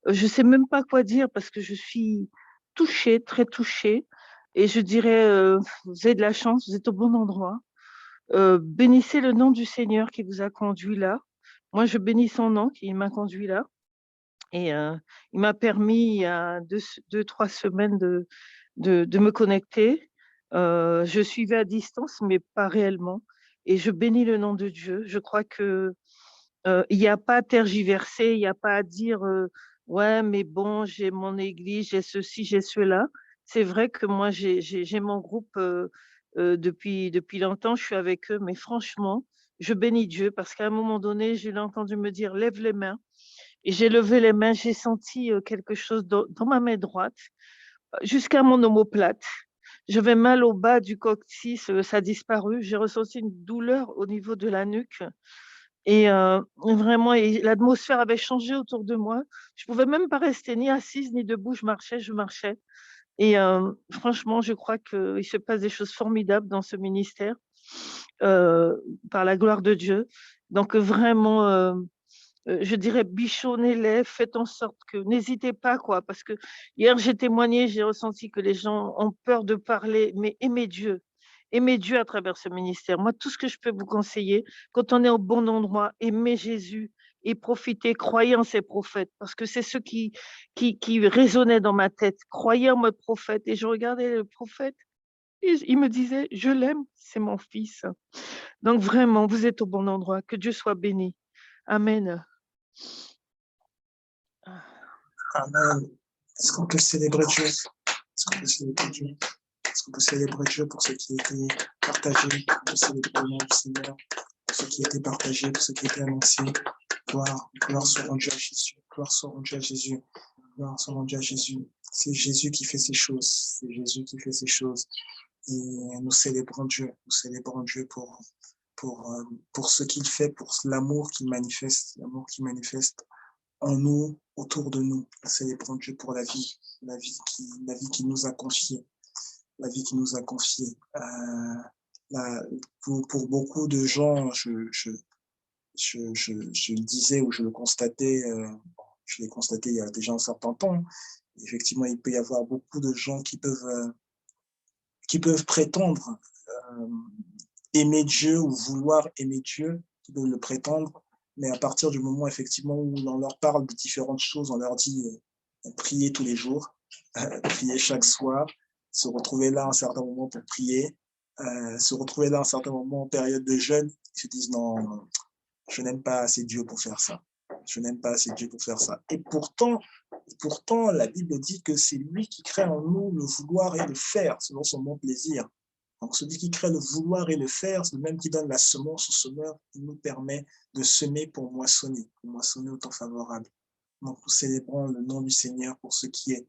S2: je ne sais même pas quoi dire, parce que je suis touchée, très touchée. Et je dirais, vous avez de la chance, vous êtes au bon endroit. Bénissez le nom du Seigneur qui vous a conduit là. Moi, je bénis son nom qui m'a conduit là. Et il m'a permis, il y a 2-3 semaines, de me connecter. Je suivais à distance, mais pas réellement. Et je bénis le nom de Dieu. Je crois que il n'y a pas à tergiverser, il n'y a pas à dire ouais, mais bon, j'ai mon église, j'ai ceci, j'ai cela. C'est vrai que moi, j'ai mon groupe depuis longtemps, je suis avec eux, mais franchement, je bénis Dieu parce qu'à un moment donné, je l'ai entendu me dire lève les mains. Et j'ai levé les mains, j'ai senti quelque chose dans ma main droite, jusqu'à mon omoplate. J'avais mal au bas du coccyx, ça a disparu. J'ai ressenti une douleur au niveau de la nuque. Et vraiment, l'atmosphère avait changé autour de moi. Je pouvais même pas rester ni assise ni debout. Je marchais, je marchais. Et franchement, je crois qu'il se passe des choses formidables dans ce ministère, par la gloire de Dieu. Donc vraiment, je dirais, bichonnez-les, faites en sorte que, n'hésitez pas, quoi, parce que hier j'ai témoigné, j'ai ressenti que les gens ont peur de parler, mais aimez Dieu à travers ce ministère. Moi, tout ce que je peux vous conseiller, quand on est au bon endroit, aimez Jésus et profitez, croyez en ces prophètes, parce que c'est ce qui résonnait dans ma tête. Croyez en votre prophète. Et je regardais le prophète et il me disait, je l'aime, c'est mon fils. Donc vraiment, vous êtes au bon endroit. Que Dieu soit béni. Amen.
S1: Amen. Est-ce qu'on peut célébrer Dieu? Est-ce qu'on peut célébrer Dieu? Est-ce qu'on peut célébrer Dieu pour ce qui a été partagé? On peut célébrer le nom du Seigneur pour ce qui a été partagé, pour ce qui a été annoncé. Gloire soit rendue à Jésus. Gloire soit rendue à Jésus. Gloire soit rendue à Jésus. C'est Jésus qui fait ces choses. C'est Jésus qui fait ces choses. Et nous célébrons Dieu. Nous célébrons Dieu pour ce qu'il fait, pour l'amour qu'il manifeste en nous, autour de nous. Nous célébrons Dieu pour la vie qui nous a confiée, la vie qui nous a confiée. Pour beaucoup de gens, je le disais ou je le constatais, je l'ai constaté il y a déjà un certain temps. Effectivement, il peut y avoir beaucoup de gens qui peuvent prétendre aimer Dieu ou vouloir aimer Dieu, qui peuvent le prétendre, mais à partir du moment effectivement où on leur parle de différentes choses, on leur dit prier tous les jours, prier chaque soir, se retrouver là à un certain moment pour prier, se retrouver là à un certain moment en période de jeûne, ils se disent non, je n'aime pas assez Dieu pour faire ça. Je n'aime pas assez Dieu pour faire ça. Et pourtant, la Bible dit que c'est lui qui crée en nous le vouloir et le faire selon son bon plaisir. Donc, celui qui crée le vouloir et le faire, c'est le même qui donne la semence au semeur, qui nous permet de semer pour moissonner au temps favorable. Donc, nous célébrons le nom du Seigneur pour ce qui est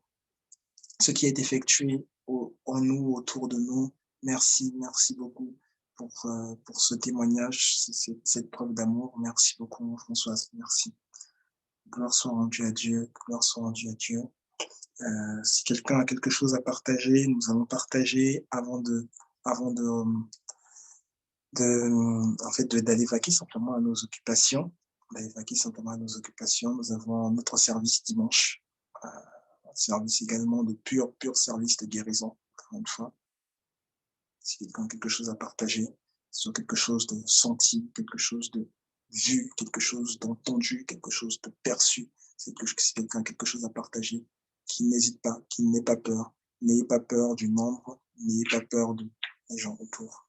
S1: effectué en nous, autour de nous. Merci beaucoup pour ce témoignage, cette preuve d'amour. Merci beaucoup, Françoise. Merci. Gloire soit rendue à Dieu. Gloire soit rendue à Dieu. Si quelqu'un a quelque chose à partager, nous allons partager avant d'aller vaquer simplement à nos occupations. Nous avons notre service dimanche, un service également de pur service de guérison, encore une fois. Si quelqu'un a quelque chose à partager, sur quelque chose de senti, quelque chose de vu, quelque chose d'entendu, quelque chose de perçu, si quelqu'un a quelque chose à partager, qu'il n'hésite pas, qu'il n'ait pas peur. N'ayez pas peur du nombre, n'ayez pas peur des gens autour.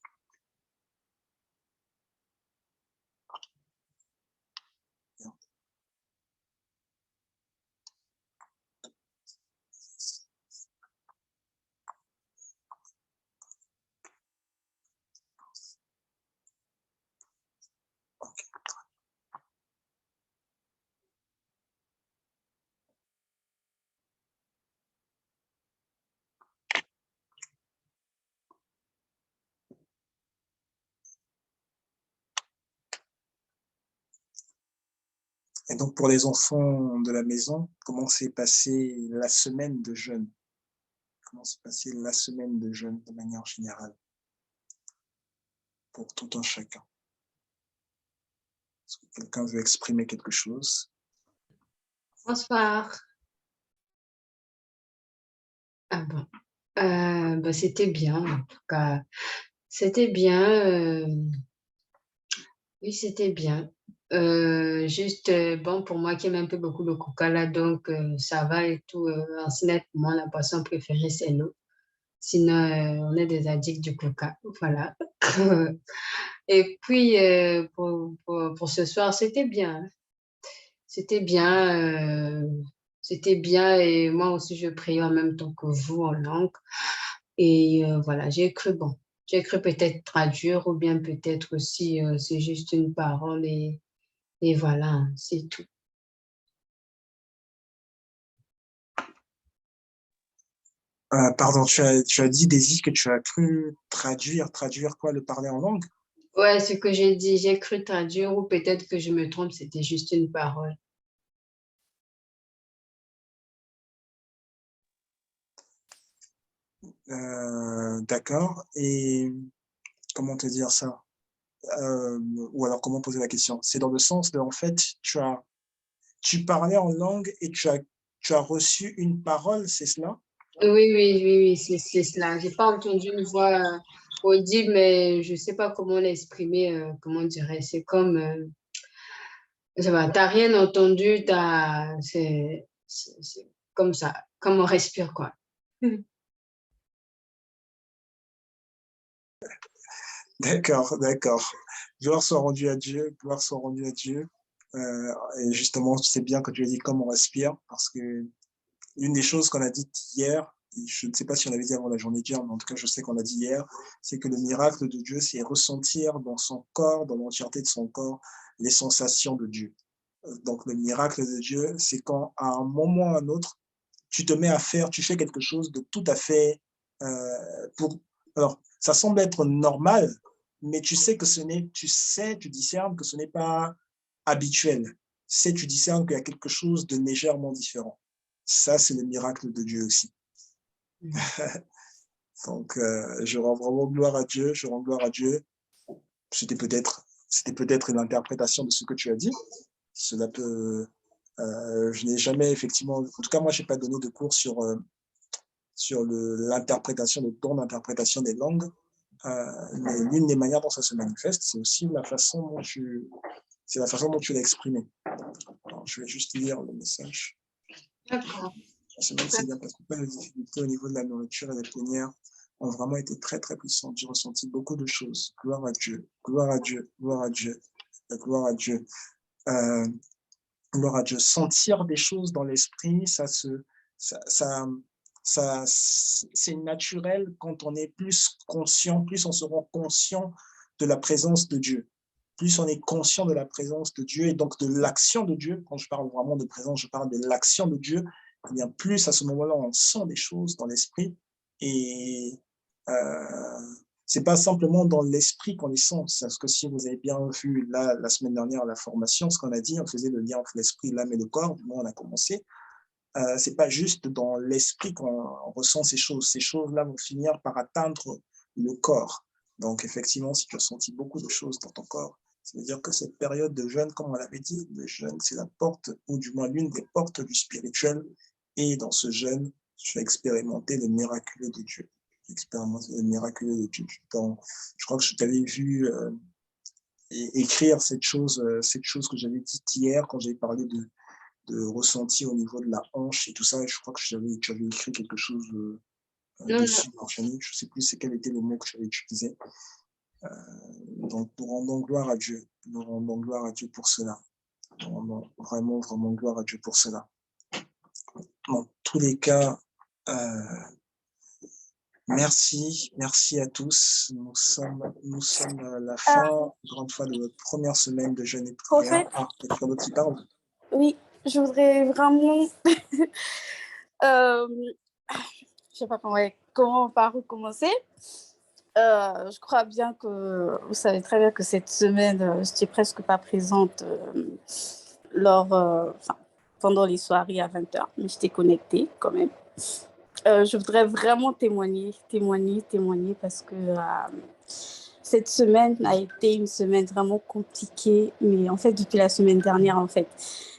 S1: Et donc, pour les enfants de la maison, comment s'est passée la semaine de jeûne? Comment s'est passée la semaine de jeûne de manière générale pour tout un chacun? Est-ce que quelqu'un veut exprimer quelque chose?
S3: Bonsoir. Ah bon. C'était bien, en tout cas. C'était bien. Oui, c'était bien. Juste, bon, pour moi qui aime un peu beaucoup le coca là, donc ça va et tout. En cinéma, pour moi, la boisson préférée, c'est l'eau. Sinon, on est des addicts du coca. Voilà. Et puis, pour ce soir, c'était bien. C'était bien. C'était bien et moi aussi, je priais en même temps que vous en langue. Et voilà, j'ai cru, bon, j'ai cru peut-être traduire ou bien peut-être aussi c'est juste une parole et voilà, c'est tout.
S1: Pardon, tu as dit, Daisy, que tu as cru traduire quoi, le parler en langue?
S3: Ouais, ce que j'ai dit, j'ai cru traduire ou peut-être que je me trompe, c'était juste une parole.
S1: D'accord. Et comment te dire ça? Ou alors comment poser la question? C'est dans le sens de, en fait, tu parlais en langue et tu as reçu une parole, c'est cela?
S3: Oui, oui, oui, oui, c'est cela. J'ai pas entendu une voix audible, mais je sais pas comment l'exprimer, comment dirais c'est comme, je sais pas, t'as rien entendu, c'est comme ça, comme on respire, quoi.
S1: D'accord, d'accord. Gloire soit rendue à Dieu, gloire soit rendue à Dieu. Et justement, tu sais bien que tu as dit comme on respire, parce que une des choses qu'on a dites hier, et je ne sais pas si on avait dit avant la journée d'hier, mais en tout cas, je sais qu'on a dit hier, c'est que le miracle de Dieu, c'est ressentir dans son corps, dans l'entièreté de son corps, les sensations de Dieu. Donc, le miracle de Dieu, c'est quand, à un moment ou à un autre, tu te mets à faire, tu fais quelque chose de tout à fait pour. Alors, ça semble être normal, mais tu sais que ce n'est, tu discernes que ce n'est pas habituel. Tu discernes qu'il y a quelque chose de légèrement différent. Ça, c'est le miracle de Dieu aussi.
S3: Mm.
S1: Donc, je rends vraiment gloire à Dieu, je rends gloire à Dieu. C'était peut-être une interprétation de ce que tu as dit. Cela peut, je n'ai jamais effectivement, en tout cas, moi, je n'ai pas donné de cours sur l'interprétation, le ton d'interprétation des langues. Mais l'une des manières dont ça se manifeste, c'est aussi c'est la façon dont tu l'as exprimé. Alors, je vais juste lire le message.
S3: D'accord.
S1: La semaine s'est bien passée. Les difficultés au niveau de la nourriture et des plénières ont vraiment été très, très puissantes. J'ai ressenti beaucoup de choses. Gloire à Dieu, gloire à Dieu, gloire à Dieu, gloire à Dieu. Euh, Gloire à Dieu. Sentir des choses dans l'esprit, ça, ça, c'est naturel quand on est plus conscient, plus on se rend conscient de la présence de Dieu. Plus on est conscient de la présence de Dieu et donc de l'action de Dieu. Quand je parle vraiment de présence, je parle de l'action de Dieu. Eh bien, plus à ce moment-là, on sent des choses dans l'esprit et c'est pas simplement dans l'esprit qu'on les sent. Parce que si vous avez bien vu là, la semaine dernière, la formation, ce qu'on a dit, on faisait le lien entre l'esprit, l'âme et le corps. Du moins, on a commencé. C'est pas juste dans l'esprit qu'on ressent ces choses. Ces choses-là vont finir par atteindre le corps. Donc, effectivement, si tu as senti beaucoup de choses dans ton corps, ça veut dire que cette période de jeûne, comme on l'avait dit, le jeûne, c'est la porte, ou du moins l'une des portes du spirituel. Et dans ce jeûne, tu as expérimenté le miraculeux de Dieu. Expérimenté le miraculeux de Dieu. Je crois que je t'avais vu écrire cette chose que j'avais dite hier quand j'avais parlé de ressenti au niveau de la hanche et tout ça. Et je crois que tu avais écrit quelque chose
S3: Non, non.
S1: dessus, Virginie. Je ne sais plus c'est quel était le mot que tu avais utilisé. Donc, nous rendons gloire à Dieu. Nous rendons gloire à Dieu pour cela. Nous rendons vraiment, vraiment gloire à Dieu pour cela. Dans tous les cas, merci, merci à tous. Nous sommes à la fin, grande fois, de notre première semaine de jeûne et de
S4: En
S1: prière.
S4: fait,
S1: Ah, quelqu'un d'autre qui parle?
S4: oui, je voudrais vraiment, euh, je sais pas comment par où commencer. Je crois bien que vous savez très bien que cette semaine, je n'étais presque pas présente enfin, pendant les soirées à 20h, mais j'étais connectée quand même. Je voudrais vraiment témoigner parce que cette semaine a été une semaine vraiment compliquée, mais en fait, depuis la semaine dernière, en fait,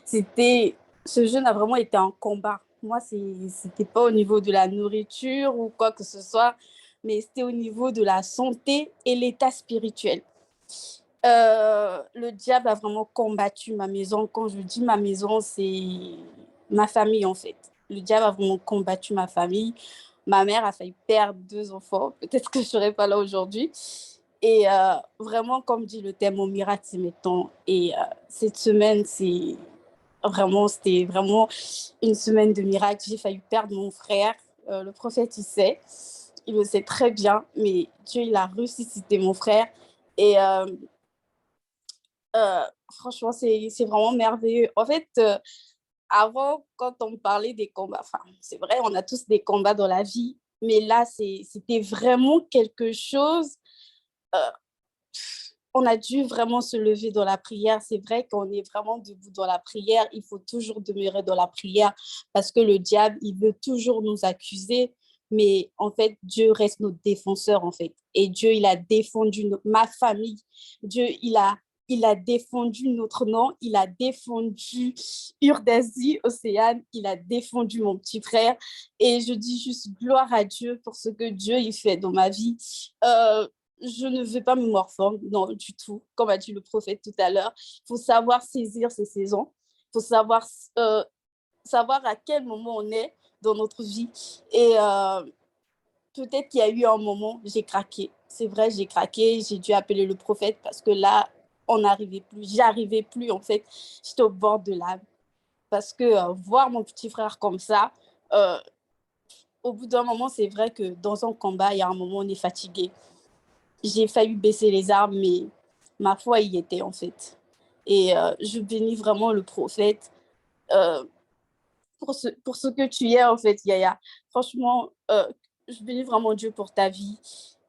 S4: ce jeûne a vraiment été un combat. Moi, c'était pas au niveau de la nourriture ou quoi que ce soit, mais c'était au niveau de la santé et l'état spirituel. Le diable a vraiment combattu ma maison. Quand je dis ma maison, c'est ma famille, en fait. Le diable a vraiment combattu ma famille. Ma mère a failli perdre 2 enfants. Peut-être que je ne serais pas là aujourd'hui. Et vraiment, comme dit le thème, mon miracle, c'est mes temps. Et cette semaine, c'était vraiment une semaine de miracle. J'ai failli perdre mon frère. Le prophète, il le sait très bien, mais Dieu, il a ressuscité mon frère. Et franchement, c'est vraiment merveilleux. En fait, avant, quand on me parlait des combats, enfin, c'est vrai, on a tous des combats dans la vie, mais là, c'était vraiment quelque chose. euh, on a dû vraiment se lever dans la prière. C'est vrai qu'on est vraiment debout dans la prière. Il faut toujours demeurer dans la prière parce que le diable, il veut toujours nous accuser. Mais en fait, Dieu reste notre défenseur, en fait. Et Dieu, il a défendu ma famille. Dieu, il a défendu notre nom. Il a défendu Urdasie, Océane. Il a défendu mon petit frère. Et je dis juste gloire à Dieu pour ce que Dieu, il fait dans ma vie. Je ne veux pas me morfondre, non, du tout. Comme a dit le prophète tout à l'heure, il faut savoir saisir ses saisons. Il faut savoir à quel moment on est dans notre vie. Et peut-être qu'il y a eu un moment, j'ai craqué. C'est vrai, j'ai craqué. J'ai dû appeler le prophète parce que là, on n'arrivait plus. J'arrivais plus, en fait. J'étais au bord de l'âme. Parce que voir mon petit frère comme ça, euh, au bout d'un moment, c'est vrai que dans un combat, il y a un moment, on est fatigué. J'ai failli baisser les armes, mais ma foi y était en fait. Et je bénis vraiment le prophète euh, pour ce que tu es en fait, Yaya. Franchement, je bénis vraiment Dieu pour ta vie,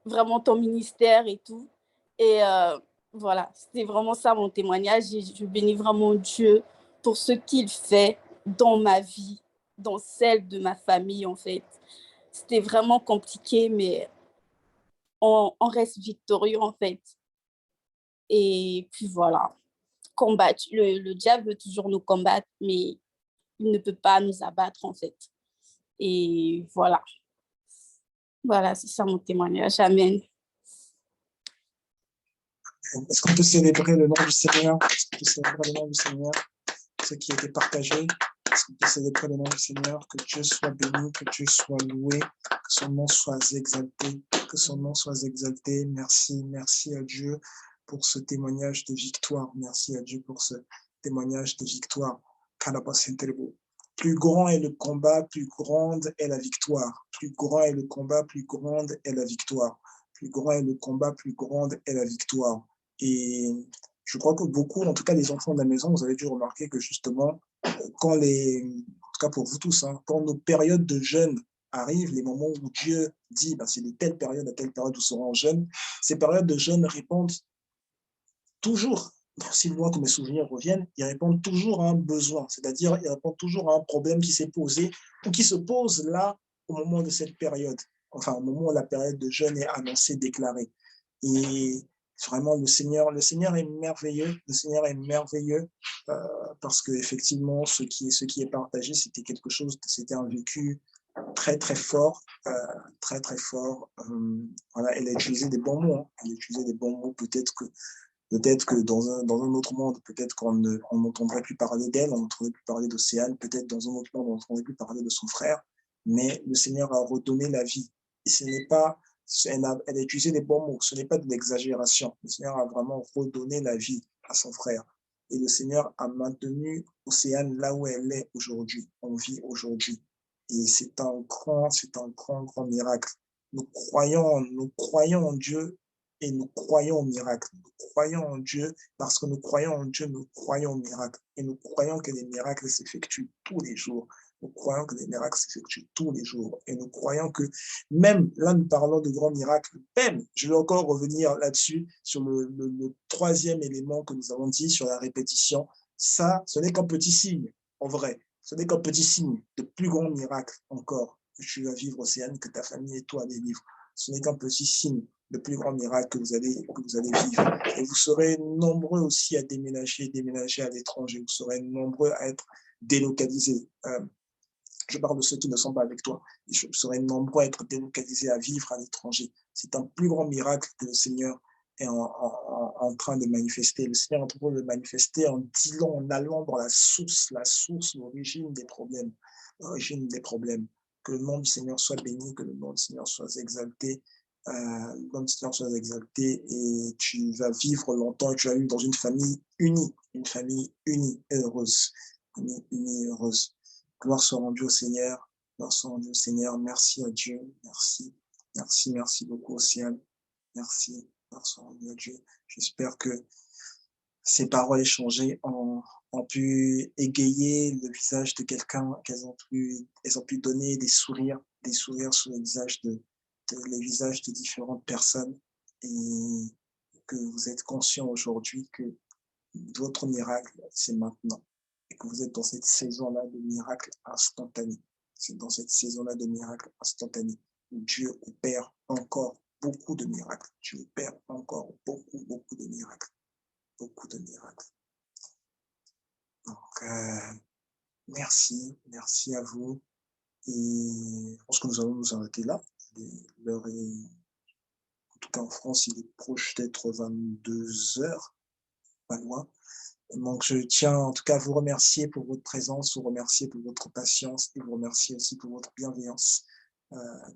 S4: vraiment ton ministère et tout. Et voilà, c'était vraiment ça mon témoignage. Et je bénis vraiment Dieu pour ce qu'il fait dans ma vie, dans celle de ma famille en fait. C'était vraiment compliqué, mais on reste victorieux en fait. Et puis voilà, combattre. Le diable veut toujours nous combattre, mais il ne peut pas nous abattre en fait. Et voilà, voilà, c'est ça mon témoignage. Amen.
S1: Est-ce qu'on peut célébrer le nom du Seigneur? Est-ce qu'on peut célébrer le nom du Seigneur? Ce qui a été partagé, est-ce qu'on peut célébrer le nom du Seigneur? Que Dieu soit béni, que Dieu soit loué, que son nom soit exalté, que son nom soit exalté. Merci, merci à Dieu pour ce témoignage de victoire. Merci à Dieu pour ce témoignage de victoire. Plus grand est le combat, plus grande est la victoire. Plus grand est le combat, plus grande est la victoire. Plus grand est le combat, plus grande est la victoire. Et je crois que beaucoup, en tout cas les enfants de la maison, vous avez dû remarquer que justement, quand en tout cas pour vous tous, hein, quand nos périodes de jeûne arrivent, les moments où Dieu dit, ben, c'est de telle période à telle période où seront en jeûne, ces périodes de jeûne répondent toujours, si loin que mes souvenirs reviennent, ils répondent toujours à un besoin, c'est-à-dire ils répondent toujours à un problème qui s'est posé ou qui se pose là au moment de cette période, enfin au moment où la période de jeûne est annoncée, déclarée. Et vraiment, le Seigneur est merveilleux, le Seigneur est merveilleux parce qu'effectivement, ce qui est partagé, c'était quelque chose, c'était un vécu très, très fort, très, très fort. Voilà, elle a utilisé des bons mots, hein. Elle a utilisé des bons mots, peut-être que dans un autre monde, peut-être qu'on n'entendrait plus parler d'elle, on n'entendrait plus parler d'Océane, peut-être dans un autre monde, on n'entendrait plus parler de son frère, mais le Seigneur a redonné la vie. Et ce n'est pas, elle a utilisé les bons mots, ce n'est pas de l'exagération. Le Seigneur a vraiment redonné la vie à son frère. Et le Seigneur a maintenu Océane là où elle est aujourd'hui, en vie aujourd'hui. Et c'est un grand, grand miracle. Nous croyons en Dieu et nous croyons au miracle. Nous croyons en Dieu parce que nous croyons en Dieu, nous croyons au miracle. Et nous croyons que les miracles s'effectuent tous les jours. Nous croyons que les miracles s'effectuent tous les jours. Et nous croyons que même là, nous parlons de grands miracles. Même, je vais encore revenir là-dessus, sur le troisième élément que nous avons dit, sur la répétition. Ça, ce n'est qu'un petit signe, en vrai. Ce n'est qu'un petit signe de plus grands miracles encore que tu vas vivre, Océane, que ta famille et toi allez vivre. Ce n'est qu'un petit signe de plus grands miracles que vous allez vivre. Et vous serez nombreux aussi à déménager à l'étranger. Vous serez nombreux à être délocalisés. Je parle de ceux qui ne sont pas avec toi. Et vous serez nombreux à être délocalisés, à vivre à l'étranger. C'est un plus grand miracle que le Seigneur est en train de manifester. Le Seigneur est en train de manifester en disant, en allant dans la source, l'origine des problèmes. L'origine des problèmes. Que le nom du Seigneur soit béni, que le nom du Seigneur soit exalté. Le nom du Seigneur soit exalté et tu vas vivre longtemps et tu vas vivre dans une famille unie et heureuse. Unie et heureuse. Gloire soit rendue au Seigneur. Gloire soit rendue au Seigneur. Merci à Dieu. Merci. Merci, merci beaucoup, Océane. Merci. Gloire soit rendue à Dieu. J'espère que ces paroles échangées ont ont pu égayer le visage de quelqu'un, elles ont pu donner des sourires sur les visages de différentes personnes, et que vous êtes conscient aujourd'hui que votre miracle, c'est maintenant, et que vous êtes dans cette saison-là de miracle instantané. C'est dans cette saison-là de miracle instantané où Dieu opère encore beaucoup de miracles. Dieu opère encore beaucoup de miracles. Beaucoup de miracles. Donc, merci à vous. Et je pense que nous allons nous arrêter là. L'heure est, en tout cas en France, il est proche d'être 22 heures, pas loin. Donc, je tiens en tout cas à vous remercier pour votre présence, vous remercier pour votre patience et vous remercier aussi pour votre bienveillance.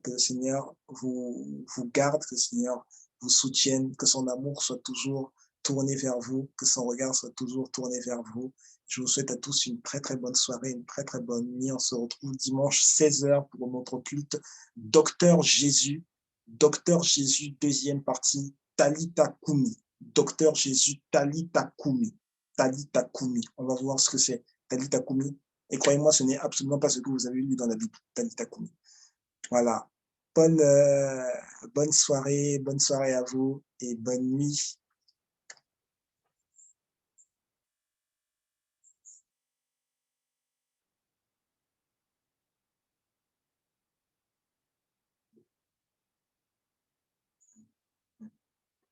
S1: Que le Seigneur vous garde, que le Seigneur vous soutienne, que son amour soit toujours tourné vers vous, que son regard soit toujours tourné vers vous. Je vous souhaite à tous une très bonne soirée, une très bonne nuit. On se retrouve dimanche 16h pour notre culte Docteur Jésus, deuxième partie, Talita Kumi. Docteur Jésus, Talita Kumi. Talita Kumi. On va voir ce que c'est, Talita Kumi. Et croyez-moi, ce n'est absolument pas ce que vous avez lu dans la Bible, Talita Kumi. Voilà. Bonne soirée à vous et bonne nuit.